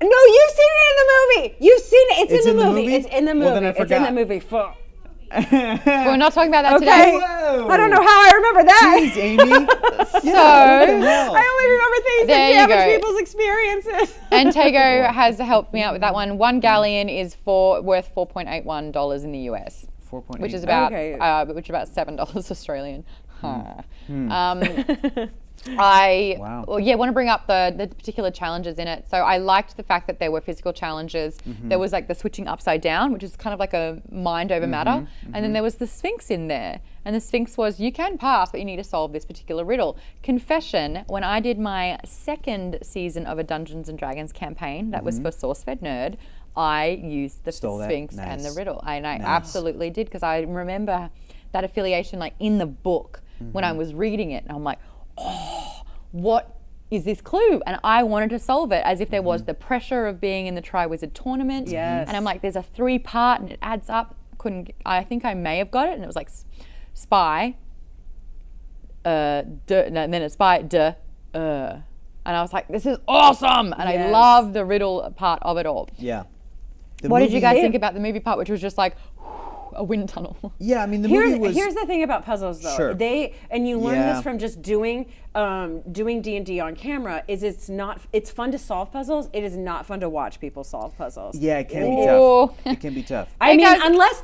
No, you've seen it in the movie. You've seen it. It's in the in the movie. movie? It's in the movie. Well, then I It's in forgot. the movie. Fuck. We're not talking about that Okay. today. Whoa. I don't know how I remember that. Jeez, Amy. So, what the hell? I only remember things There you that damage go. people's experiences. and Tego has helped me out with that one. 1 galleon is worth $4.81 in the US, 4.8. which is about Okay. $7 Australian. Huh. Wow. Want to bring up the particular challenges in it. So I liked the fact that there were physical challenges. There was like the switching upside down, which is kind of like a mind over matter. And then there was the Sphinx in there. And the Sphinx was, you can pass, but you need to solve this particular riddle. Confession, when I did my second season of a Dungeons and Dragons campaign, that was for SourceFed Nerd, I used the Stole that. Sphinx and the Nice. riddle. And I absolutely did, because I remember that affiliation like in the book when I was reading it. And I'm like, oh, what is this clue? And I wanted to solve it as if there was the pressure of being in the Triwizard Tournament. Yes. And I'm like, there's a 3-part and it adds up. I think I may have got it, and it was like spy, and then it's spy, and I was like, this is awesome. And I Yes. love the riddle part of it all. Yeah. The What did you movie- guys think about the movie part, which was just like a wind tunnel? Yeah, I mean, the movie was. Here's the thing about puzzles, though. Sure. And you learn Yeah. this from just doing D&D on camera. It's fun to solve puzzles. It is not fun to watch people solve puzzles. Yeah, it can be Oh. tough. It can be tough. I Hey, mean, guys- unless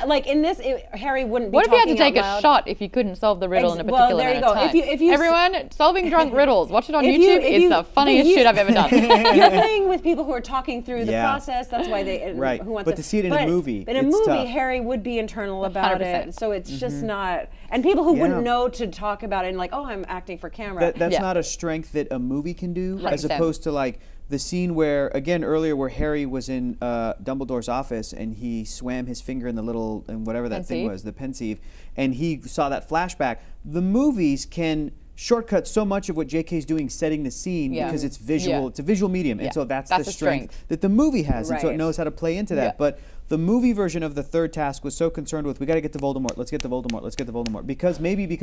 like in this, Harry wouldn't be What if you had to talking take out a loud. shot if you couldn't solve the riddle in a Well, particular there you amount of go. time? If you- Everyone, solving drunk riddles. Watch it on If YouTube. you- if It's you- the funniest you- shit I've ever done. You're playing with people who are talking through the Yeah. process. That's why they Right. Who wants But to see it in a movie, in a it's movie, tough. Harry would be internal about 100%. it. So it's just not. And people who Yeah. wouldn't know to talk about it and like, oh, I'm acting for camera. That's Yeah. not a strength that a movie can do, as 100%. opposed to like the scene where, again, earlier where Harry was in Dumbledore's office and he swam his finger in the little, and whatever that thing Pensieve. was, the pensieve, and he saw that flashback. The movies can shortcut so much of what JK's doing setting the scene Yeah. because it's visual. Yeah. It's a visual medium, Yeah. and so that's That's the a strength strength. that the movie has, and so it Right. knows how to play into that. Yeah. But the movie version of the third task was so concerned with, we got to get to Voldemort, let's get to Voldemort, let's get to Voldemort, because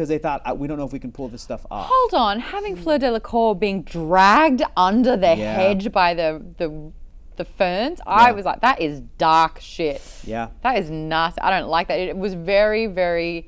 they thought, we don't know if we can pull this stuff off. Hold on, having Fleur Delacour being dragged under the Yeah. hedge by the ferns, I Yeah. was like, that is dark shit. Yeah. That is nasty. I don't like that. It was very, very.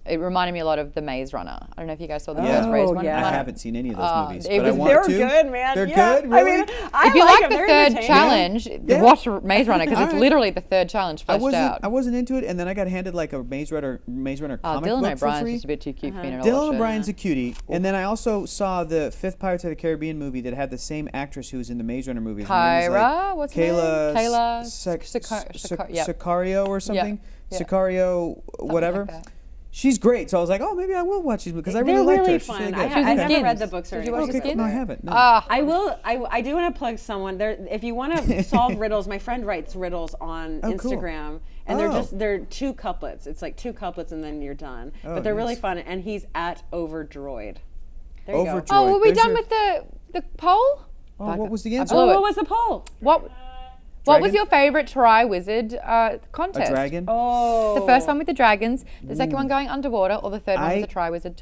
It reminded me a lot of The Maze Runner. I don't know if you guys saw the first Maze Runner. yeah. I haven't seen any of those movies, it but I was- want They're to. good, man. They're Yeah. good, really? I mean, I If you like like them. the They're third entertaining. challenge, Yeah. watch Maze Runner because it's Alright. literally the third challenge I fleshed out. wasn't into it, and then I got handed like a Maze Runner comic Dylan book for O'Brien's free. just a bit too cute for me to Dylan watch it. O'Brien's a cutie, and then I also saw the fifth Pirates of the Caribbean movie that had the same actress who was in the Maze Runner movies. Her name is, Kyra? What's her name? Kayla Kayla Sicario yep. or something. Yeah. Sicario, Something whatever. like that. she's great. So I was like, oh, maybe I will watch these because I They're really liked really her. She's fun. really good. I never Skins. read the books or Did you anything. watch the Okay, Skins? no, I haven't. No. I do want to plug someone. If you want to solve riddles, my friend writes riddles on Oh, cool. Instagram, and they're 2 couplets. It's like 2 couplets, and then you're done. Oh, but they're really nice. fun, and he's at Overdroid. There you go. Overdroid. Oh, were we There's done your- with the poll? Oh, what was the answer? blew Oh, it. what was the poll? What was Dragon? your favorite Tri-Wizard A contest? dragon. Oh, The first one with the dragons, the second one going underwater, or the third one with the Tri-Wizard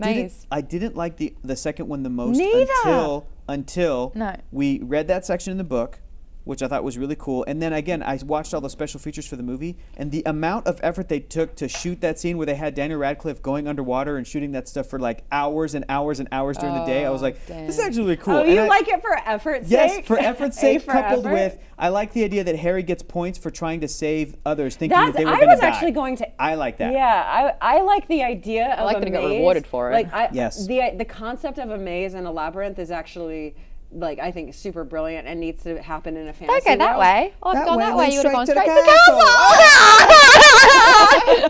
maze? I didn't like the second one the most Neither. until No. we read that section in the book, which I thought was really cool. And then again, I watched all the special features for the movie, and the amount of effort they took to shoot that scene where they had Daniel Radcliffe going underwater and shooting that stuff for like hours and hours and hours during the day. I was like, this is actually really cool. Oh, And you I- like it for effort's Yes, sake? for effort's A sake, for coupled effort? with, I like the idea that Harry gets points for trying to save others, thinking That's, that they were I going to was die. actually going to. I like that. Yeah, I like the idea of like a that he maze. got rewarded for it. Like, Yes. The concept of a maze and a labyrinth is actually, like, I think super brilliant and needs to happen in a fantasy Don't go that world. way. Oh, if That gone way, that then way, you would have gone straight straight to to the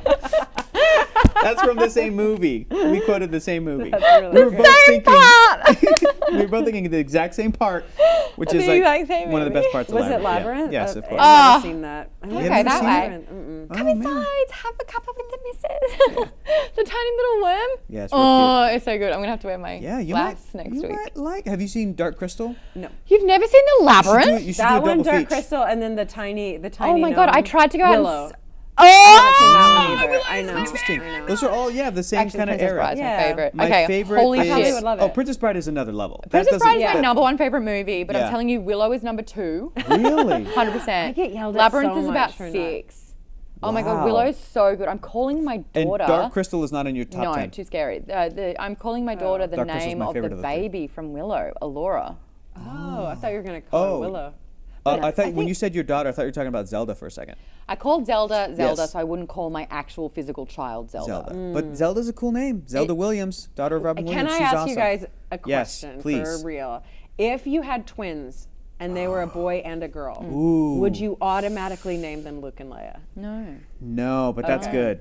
the castle. That's from the same movie. We quoted the same movie. really we were both same thinking, part. we were both thinking the exact same part, which is The like exact same one of the movie. best parts of Was it Labyrinth. Labyrinth? Yeah. Yes, of course. I've never seen that. I've never Okay, seen that way. Labyrinth. Mm-mm. Oh, Come man. inside, have a cuppa with the missus. The tiny little worm. Yeah, it's real Oh, cute. it's so good. I'm gonna have to wear my Yeah, you laps might, next you week. might like. Have you seen Dark Crystal? No. You've never seen the You should do labyrinth? it- you should That do a one, double Dark feature. Crystal, and then the tiny Oh my god, I gnome. tried to go Willow. out and I haven't seen that one Oh, either. Willow's I know. my Interesting. I know. Those are all the same Actually, kind of Princess era. Bride's my Yeah. favorite. My okay, favorite holy is, probably shit. would love Oh, it. Princess Bride is another level. That Princess doesn't- Bride is yeah. my number 1 favorite movie, but Yeah. I'm telling you, Willow is number 2. Really? 100%. I get yelled at Labyrinth so is about much for that. 6. Oh my Wow. god, Willow's so good. I'm calling my And daughter. Dark Crystal is not in your top no, 10. too scary. I'm calling my daughter the Dark Crystal's name my of the favorite of the three. baby from Willow, Alora. Oh, I thought you were going to call Oh. her Willow. I thought when you said your daughter, I thought you were talking about Zelda for a second. I called Zelda, Yes. so I wouldn't call my actual physical child Zelda. But Zelda's a cool name. Zelda Williams, daughter of Robin Can Williams. I She's ask awesome. you guys a Yes, question please. for real? If you had twins and they were a boy and a girl, Ooh. would you automatically name them Luke and Leia? No. No, but that's good.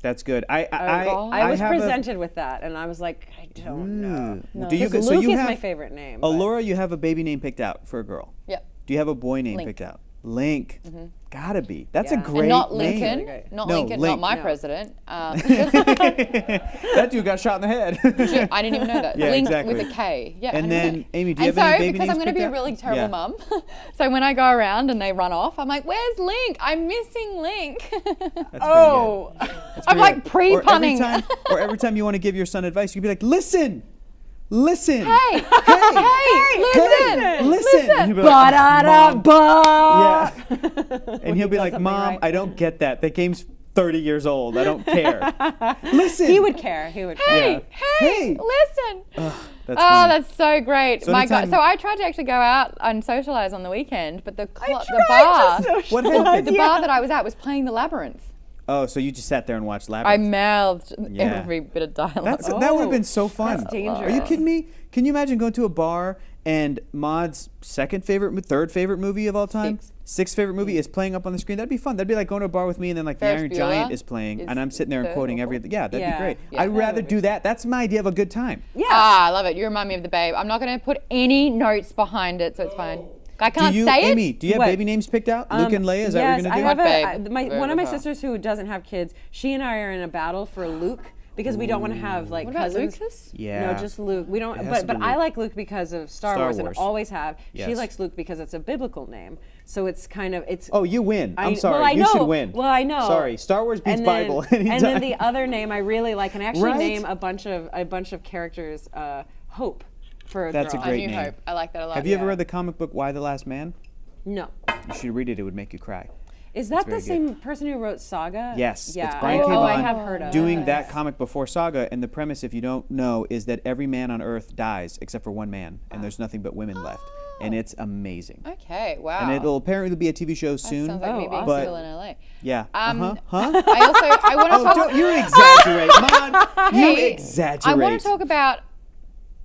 That's good. God. I was have a- presented with that, and I was like, I don't know. Do you? Because So Luke you is have my favorite name. but- Alora. You have a baby name picked out for a girl. Yep. Do you have a boy name Link. picked out? Link. Gotta be. That's a Yeah. great And not name. Lincoln. Great. Not No, Lincoln. Link. Not my No. president. That dude got shot in the head. I didn't even know that. Yeah, Link exactly. with a K. Yeah. And 100%. then, Amy, do you and have any so, baby because names I'm going to picked be a out? really terrible Yeah. mum, so when I go around and they run off, I'm like, "Where's Link? I'm missing Link." That's Oh, pretty good. I'm like Or pre-punning. or every time you want to give your son advice, you'd be like, listen. Listen. Hey, listen. Listen. And he'll be like, ba-da-da-ba. yeah. And he'll be like, something Mom, right. I don't get that. That game's 30 years old. I don't care. Listen. He would care. He would care. Hey, Hey. listen. That's Oh, funny. that's so great. So My God. anytime- So I tried to actually go out and socialize on the weekend, but the bar What happened? the bar that I was at was playing the Labyrinth. Oh, so you just sat there and watched I Labyrinth. mouthed Yeah. every bit of dialogue. That would have been so fun. That's dangerous. Are you kidding me? Can you imagine going to a bar and Maud's third favorite movie of all time, sixth favorite movie is playing up on the screen? That'd be fun. That'd be like going to a bar with me and then like the Ferris Iron Bueller Giant is playing is and I'm sitting there and third quoting or everything. Yeah, that'd Yeah. be great. Yeah, I'd that rather would be do that. That's my idea of a good time. Yeah. Ah, I love it. You remind me of the Babe. I'm not going to put any notes behind it, so it's fine. I can't Do you, say Amy, it. do you have What? baby names picked out? Luke and Leia, is that yes, what you're I going to do? have Babe. one of my Very sisters who doesn't have kids. She and I are in a battle for Luke because we don't want to have like What about cousins. Lucas? Yeah. No, just Luke. We don't. It has to But be I Luke. like Luke because of Star Star Wars Wars. and always have. She Yes. likes Luke because it's a biblical name. So it's kind of it's. Oh, you win. I'm I- sorry. well, I you should know. win. Well, I know. Sorry. Star Wars beats and then, Bible and anytime. then the other name I really like, and actually Right? name a bunch of characters. Hope for a That's a girl. great New name. Hope. I like that a lot. Have you ever yeah. read the comic book Why the Last Man? No. You should read it. It would make you cry. Is that very the good. same person who wrote Saga? Yes, Yeah. it's Brian K. Oh, I Vaughan have heard of doing it. that comic before Saga, and the premise, if you don't know, is that every man on Earth dies except for one man, and there's nothing but women left, and it's amazing. Okay, wow. And it'll apparently be a TV show soon. Sounds like me being awesome. still in LA. Yeah. Um, Huh? I want to Oh, talk. don't you exaggerate, Mom. You Hey, exaggerate. I want to talk about.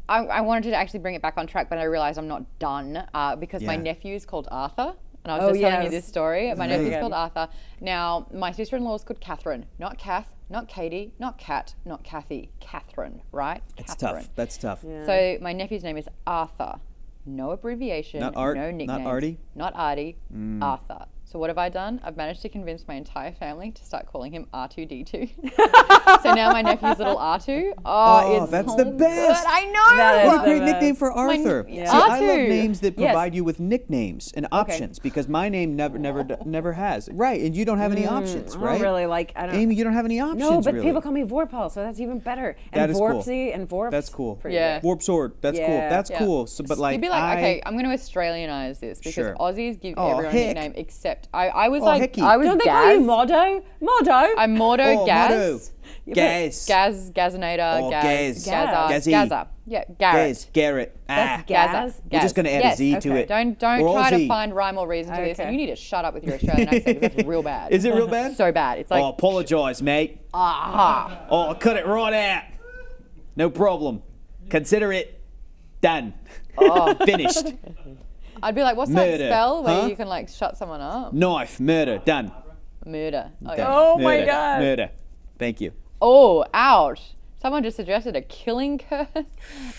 I wanted to actually bring it back on track, but I realized I'm not done because my Yeah. nephew's called Arthur. And I was Oh, just telling you yes. this story. My nephew's Right. called Arthur. Now, my sister-in-law is called Catherine, not Kath, not Katie, not Kat, not Kathy, Catherine, right? It's Catherine. tough. That's tough. So my nephew's name is Arthur. No abbreviation, Not Art, no not nicknames. Artie? Not Artie, Arthur. So what have I done? I've managed to convince my entire family to start calling him R2D2. So now my nephew's little R2. Oh, it's that's so the best. good. I know. That is What a the great best. nickname for Arthur. yeah. See, I love Artu. names that Yes. provide you with nicknames and options because my name never has. Right, and you don't have any options, I right? don't really like. I don't. Amy, you don't have any options. No, but really. people call me Vorpal, so that's even better. And That is cool. Vorpsy and Vorps. That's cool. pretty Yeah. good. Warp Sword. That's cool. Yeah. That's Yeah. cool. So, but like, You'd be like, I, okay, I'm going to Australianize this because Sure. Aussies give Oh, everyone a heck. nickname except I was Oh, like, hecky. I was Don't they Gaz. call you Modo? Modo. I'm Mordo, Oh, Gaz. Modo. Gaz. Gazinator, Oh, Gaz, Gaz. Gazza, Gazzy. Gazza. Yeah, Garrett. Gaz. Garrett. That's Gazza. Gaz. We're just gonna add a Z to okay. it. Don't Or try to Aussie. find rhyme or reason to this, and Okay. you need to shut up with your Australian accent because that's real bad. Is it real bad? So bad. It's like, Oh, apologise, mate. ah. Oh, cut it right out. No problem. Consider it done. Finished. I'd be like, what's Murder, that spell where huh? you can like shut someone up? Knife. Murder. Done. Murder. Oh, Done. yeah. Oh my Murder. God. Murder. Thank you. Oh, ouch. Someone just suggested a killing curse.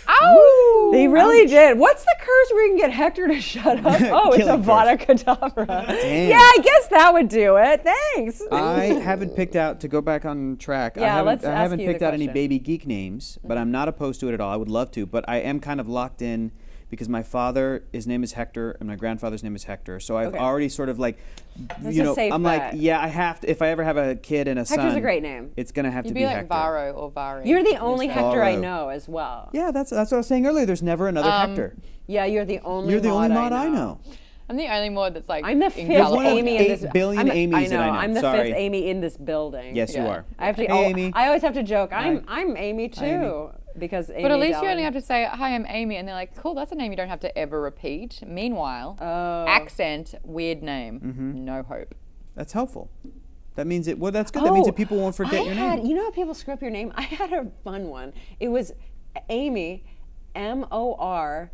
Ow! They really did. What's the curse where you can get Hector to shut up? Oh, it's Killing Avada curse. Kedavra. Damn. Yeah, I guess that would do it. Thanks. I haven't picked out, to go back on track, Yeah, let's I ask haven't you the picked out any question. baby geek names, but I'm not opposed to it at all. I would love to, but I am kind of locked in because my father, his name is Hector, and my grandfather's name is Hector. So I've Okay. already sort of like, That's you a know, safe I'm bet. like, yeah, I have to, if I ever have a kid and a son. Hector's a great name. It's going to have You'd to be be like Hector. Varro or Vari. You're the only Hector I Varro. know as well. Yeah, that's what I was saying earlier. There's never another Hector. Yeah, you're the only You're the only mod I I know. I'm the only mod that's like I'm the in fifth There's one of Amy in 8 this. billion I'm, Amy's that I know. I'm the Sorry. fifth Amy in this building. Yes, you Yeah. are. I have to. Hey, Amy. I always have to joke. I'm Amy too, Amy. because Amy. But at least you Dallin- only have to say, hi, I'm Amy. And they're like, cool, that's a name you don't have to ever repeat. Meanwhile, Oh. accent, weird name, Mm-hmm. no hope. That's helpful. That means it. Well, that's good. That means that people won't forget I your had, name. You know how people screw up your name? I had a fun one. It was Amy, Morphal.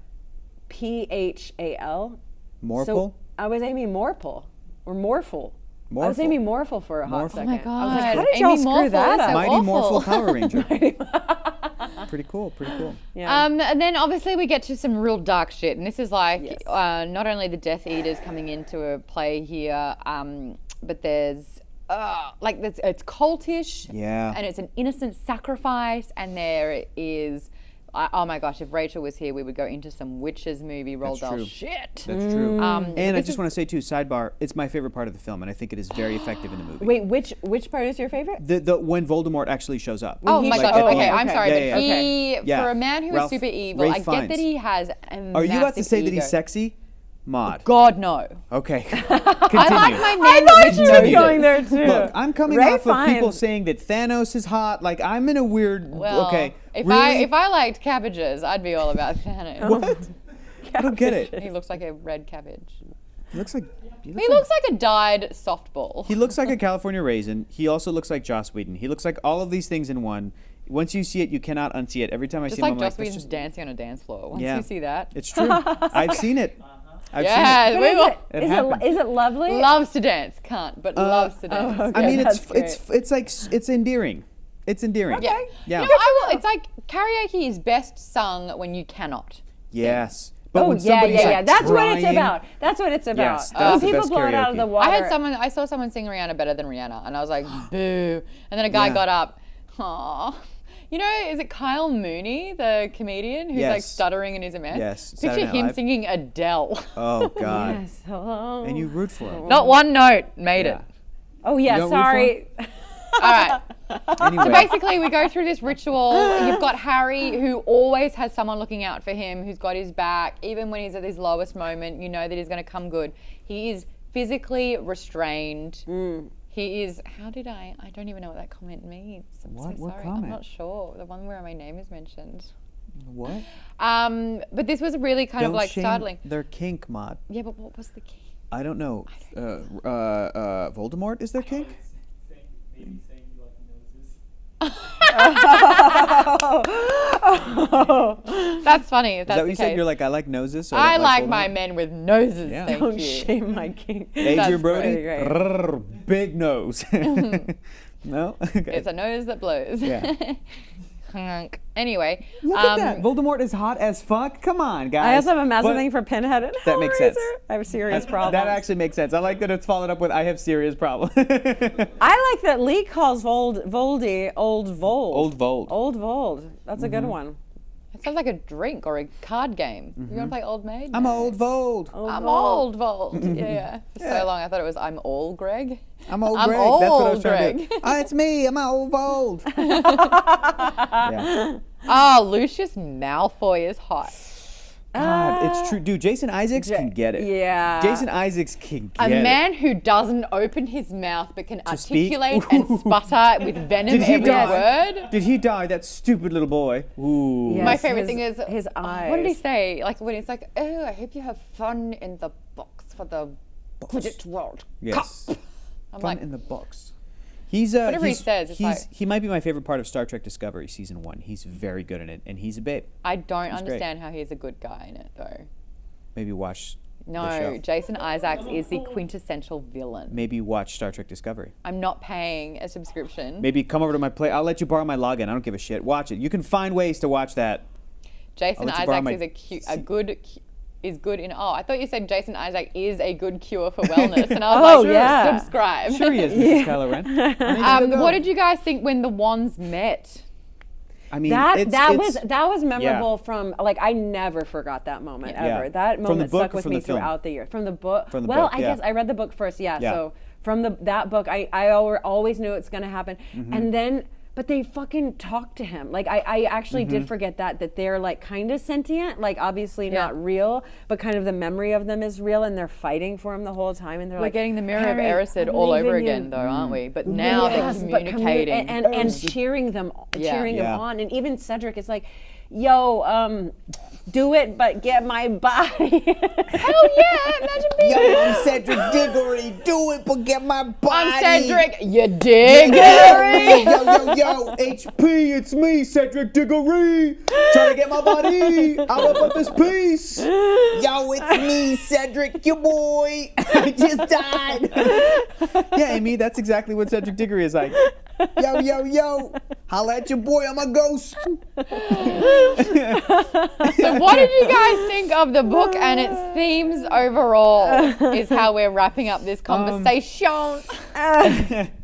Morphle? So I was Amy Morphle or Morphle. I was Morphle. Amy Morphle for a hot Morphle. second. Oh my God. I was like, how did Amy y'all screw Morphle that is up? so Mighty awful. Morphle Power Ranger. Pretty cool. Pretty cool. Yeah. And then obviously we get to some real dark shit. And this is like Yes. not only the Death Eaters coming into a play here, but there's it's cultish. Yeah. And it's an innocent sacrifice. And there is, oh my gosh, if Rachel was here, we would go into some witches movie Roald That's Dahl true. shit. That's true. but And I this just is- want to say too, sidebar, it's my favorite part of the film, and I think it is very effective in the movie. Wait, which part is your favorite? The when Voldemort actually shows up. Oh he my sh- gosh, oh, okay, I'm okay. sorry, Yeah, but yeah, he, Yeah. for a man who is Ralph- super evil, Ralph I get Fiennes. that he has a Are you about to massive say that ego. he's sexy? Maud. God, no. Okay. Continue. I like my I name thought with you were noses. going there too. Look, I'm coming Ray off of people Fiennes. saying that Thanos is hot. Like I'm in a weird. Well, okay. if really? if I liked cabbages, I'd be all about Thanos. What? I don't get it. He looks like a red cabbage. He looks like. He looks like a dyed softball. He looks like a California raisin. He also looks like Joss Whedon. He looks like all of these things in one. Once you see it, you cannot unsee it. Every time I Just see like him, I'm Joss like, that's Whedon's just, dancing on a dance floor. Once Yeah. you see that, it's true. I've seen it. I've yeah, seen it. we Is will. it, is, happened. it, is it lovely? Loves to dance, can't, but loves to dance. okay. I mean, that's it's like it's endearing. It's endearing. Yeah. Yeah. You know, I will. It's like karaoke is best sung when you cannot. Yes. But Oh when yeah, somebody's yeah, like yeah. That's what it's trying- about. That's what it's about. Yes, that's when the people best blow it out of karaoke. the water. I saw someone sing Rihanna better than Rihanna, and I was like, boo. And then a guy Yeah. got up. Aw. You know, is it Kyle Mooney, the comedian, who's like Yes. stuttering and is a mess? Yes, Picture Saturday Night him Live. singing Adele. Oh God. Yes, hello. And you root for him. Not one note made Yeah. it. Oh yeah, You don't root for sorry. All right. Anyway. So basically, we go through this ritual. You've got Harry, who always has someone looking out for him, who's got his back. Even when he's at his lowest moment, you know that he's going to come good. He is physically restrained. He is, I don't even know what that comment means. I'm What? so What sorry. I'm comment? not sure. The one where my name is mentioned. What? But this was really kind of Don't like shame startling. their kink, Mod. Yeah, but what was the key? I don't know. Voldemort is their kink? Maybe saying you like noses. That's funny. If Is that's that what the you said? case. You're like, I like noses. So I don't like my Voldemort? men with noses. Yeah. Thank Don't you. shame my king. Adrian That's Brody, pretty great. Rrrr, big nose. No? Okay. It's a nose that blows. Yeah. Anyway. Look at that. Voldemort is hot as fuck. Come on, guys. I also have a massive But thing for Pinhead and that makes sense. Hellraiser. I have a serious problem. That actually makes sense. I like that it's followed up with I have serious problem. I like that Lee calls Voldy Old Vold. Old Vold. Old Vold. That's a good one. It sounds like a drink or a card game. You want to play Old Maid? I'm old Vold. I'm old Vold. Yeah. For so long I thought it was I'm all Greg. I'm old I'm Greg. That's what I was old trying to Greg. do. It's me. I'm old Vold. Yeah. Oh, Lucius Malfoy is hot. God, it's true. Dude, Jason Isaacs can get it. Yeah. Jason Isaacs can A get it. man who doesn't open his mouth but can speak? articulate and sputter with venom Did he every die? word. Did he die? That stupid little boy. Ooh. Yes, My favorite thing is his eyes. What did he say? Like when it's like, "Oh, I hope you have fun in the box for the Quidditch World Yes. Cup." I'm Fun like, in the box. He's Whatever he says, it's like- he might be my favorite part of Star Trek Discovery season 1. He's very good in it, and he's a babe. I don't He's great. understand how he's a good guy in it though. Maybe watch the No, show. Jason Isaacs is the quintessential villain. Maybe watch Star Trek Discovery. I'm not paying a subscription. Maybe come over to my play. I'll let you borrow my login. I don't give a shit. Watch it. You can find ways to watch that. Jason let you borrow Isaacs my is good in. Oh, I thought you said Jason Isaac is a good cure for wellness, and I was like, yeah. subscribe. Sure he is, Mrs. Kylo Ren. What did you guys think when the wands met? I mean, That it's- was memorable from like I never forgot that moment ever. That From the moment book stuck or with from me the film? throughout the year. From the book. From the well, book, I yeah. guess I read the book first. Yeah. Yeah. So from that book, I always knew it's gonna happen, and then. But they fucking talk to him. Like I actually did forget that they're like kind of sentient, like obviously not real, but kind of the memory of them is real, and they're fighting for him the whole time. And they're We're like getting the mirror of "Harry, Erised I all believe over in you." again, though, aren't we? But now Yes, they're but communicating. and cheering them Yeah. Yeah. on, and even Cedric is like, "Yo, do it, but get my body." Hell yeah! Imagine being. Yo, I'm Cedric Diggory. Do it, but get my body. I'm Cedric. You dig? Yo, HP, it's me, Cedric Diggory. Trying to get my body out of this piece. Yo, it's me, Cedric, your boy. I just died. Yeah, Amy, that's exactly what Cedric Diggory is like. Yo, holla at your boy, I'm a ghost. So what did you guys think of the book and its themes overall? Is how we're wrapping up this conversation.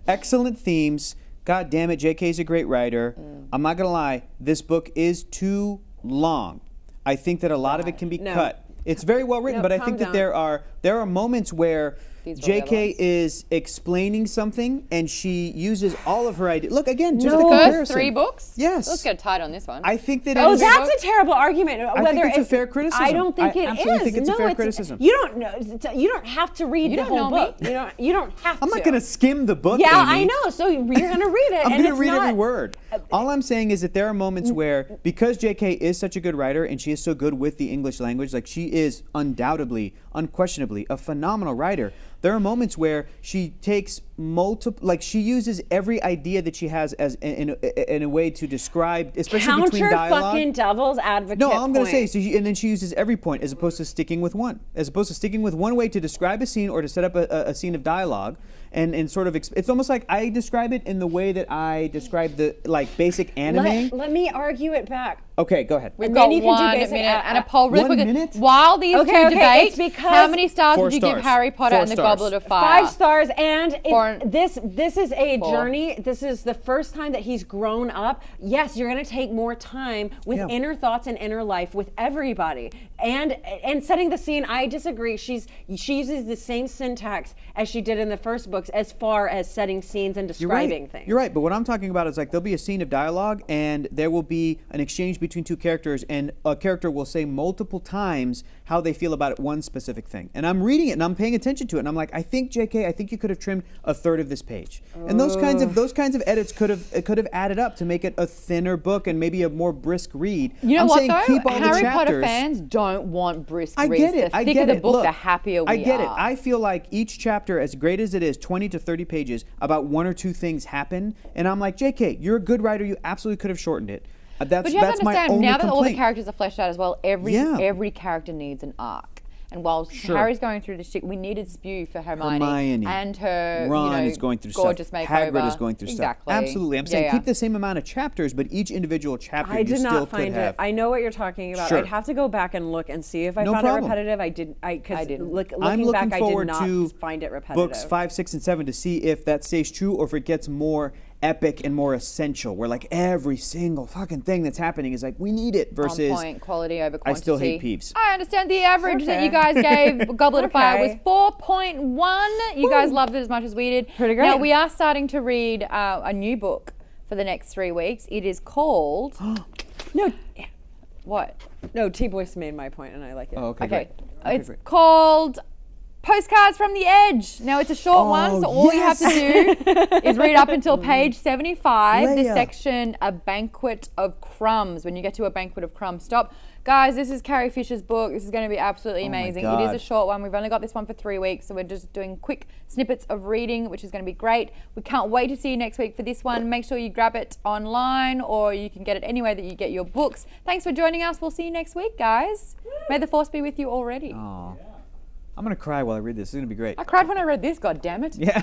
Excellent themes. God damn it, JK's a great writer. I'm not gonna lie, this book is too long. I think that a lot of it can be cut. It's very well written, No, but I calm think that down. there are moments where These were the other JK ones. is explaining something and she uses all of her ideas. Look again, just No. the First comparison. 3 books? Yes. Let's get tied on this one. I think that Oh, it is- that's a terrible argument. I Whether think it's a fair criticism. I don't think I it absolutely is. think it's a No, fair criticism. You don't know. You don't have to read You the don't whole know me. book. You don't have to. I'm not gonna skim the book. Yeah, Amy. I know. So you're gonna read it. I'm and going to it's read not, every word. All I'm saying is that there are moments where, because JK is such a good writer and she is so good with the English language, like she is undoubtedly, unquestionably a phenomenal writer. There are moments where she takes multiple, like she uses every idea that she has as in a way to describe, especially between Counter dialogue. fucking devil's advocate. No, all I'm going to say point. is, and then she uses every point as opposed to sticking with one. As opposed to sticking with one way to describe a scene or to set up a scene of dialogue. And sort of, it's almost like I describe it in the way that I describe the like basic anime. Let me argue it back. Okay, go ahead. We've And got then you can do 1 basic minute and a poll really 1 quick. minute? While these Okay, two okay, debate, it's because- how many stars 4 would you give stars. Harry Potter 4 and the stars. Goblet of Fire? 5 stars, and Four. this is a 4. journey. This is the first time that he's grown up. Yes, you're going to take more time with Yeah. inner thoughts and inner life with everybody, and setting the scene. I disagree. She uses the same syntax as she did in the first books as far as setting scenes and You're right. describing things. You're right, but what I'm talking about is like there'll be a scene of dialogue and there will be an exchange between two characters and a character will say multiple times how they feel about one specific thing. And I'm reading it and I'm paying attention to it and I'm like, I think JK, I think you could have trimmed a third of this page. And those kinds of edits could have added up to make it a thinner book and maybe a more brisk read. You know I'm what saying though? keep all the Harry Potter chapters. fans don't want brisk I reads. get it. The I thicker get the it. book, Look, the happier we are. I get it. I feel like each chapter, as great as it is, 20 to 30 pages, about 1 or 2 things happen, and I'm like, JK, you're a good writer. You absolutely could have shortened it. But you have to my understand, only now that all the complaint. characters are fleshed out as well, every Yeah. every character needs an arc. And while Sure. Harry's going through this shit, we needed spew for Hermione. And her Ron is going through gorgeous stuff. makeover. Hagrid is going through Exactly. stuff. Absolutely. I'm saying Yeah. keep the same amount of chapters, but each individual chapter I you did still not could find have. it. I know what you're talking about. Sure. I'd have to go back and look and see if I No found problem. it repetitive. I didn't. looking I'm looking back, I did forward not to find it repetitive. books 5, 6, and 7 to see if that stays true or if it gets more epic and more essential, where like every single fucking thing that's happening is like we need it versus On point, quality over I quantity. still hate Peeves. I understand the average that Okay. you guys gave Goblet of Fire was Okay. 4.1. You guys loved it as much as we did. Pretty great. Now we are starting to read a new book for the next 3 weeks. It is called No, what? no, T-Boyce made my point and I like it. Oh, okay. Okay, Great. it's great. called Postcards from the Edge. Now it's a short one, so all you have to do is read up until page 75, the Leia. section A Banquet of Crumbs. When you get to A Banquet of Crumbs, stop. Guys, this is Carrie Fisher's book. This is going to be absolutely my amazing. It God. is a short one. We've only got this one for 3 weeks, so we're just doing quick snippets of reading, which is going to be great. We can't wait to see you next week for this one. Make sure you grab it online, or you can get it anywhere that you get your books. Thanks for joining us. We'll see you next week, guys. May the force be with you already. Aw. I'm gonna cry while I read this. It's gonna be great. I cried when I read this, god damn it. Yeah.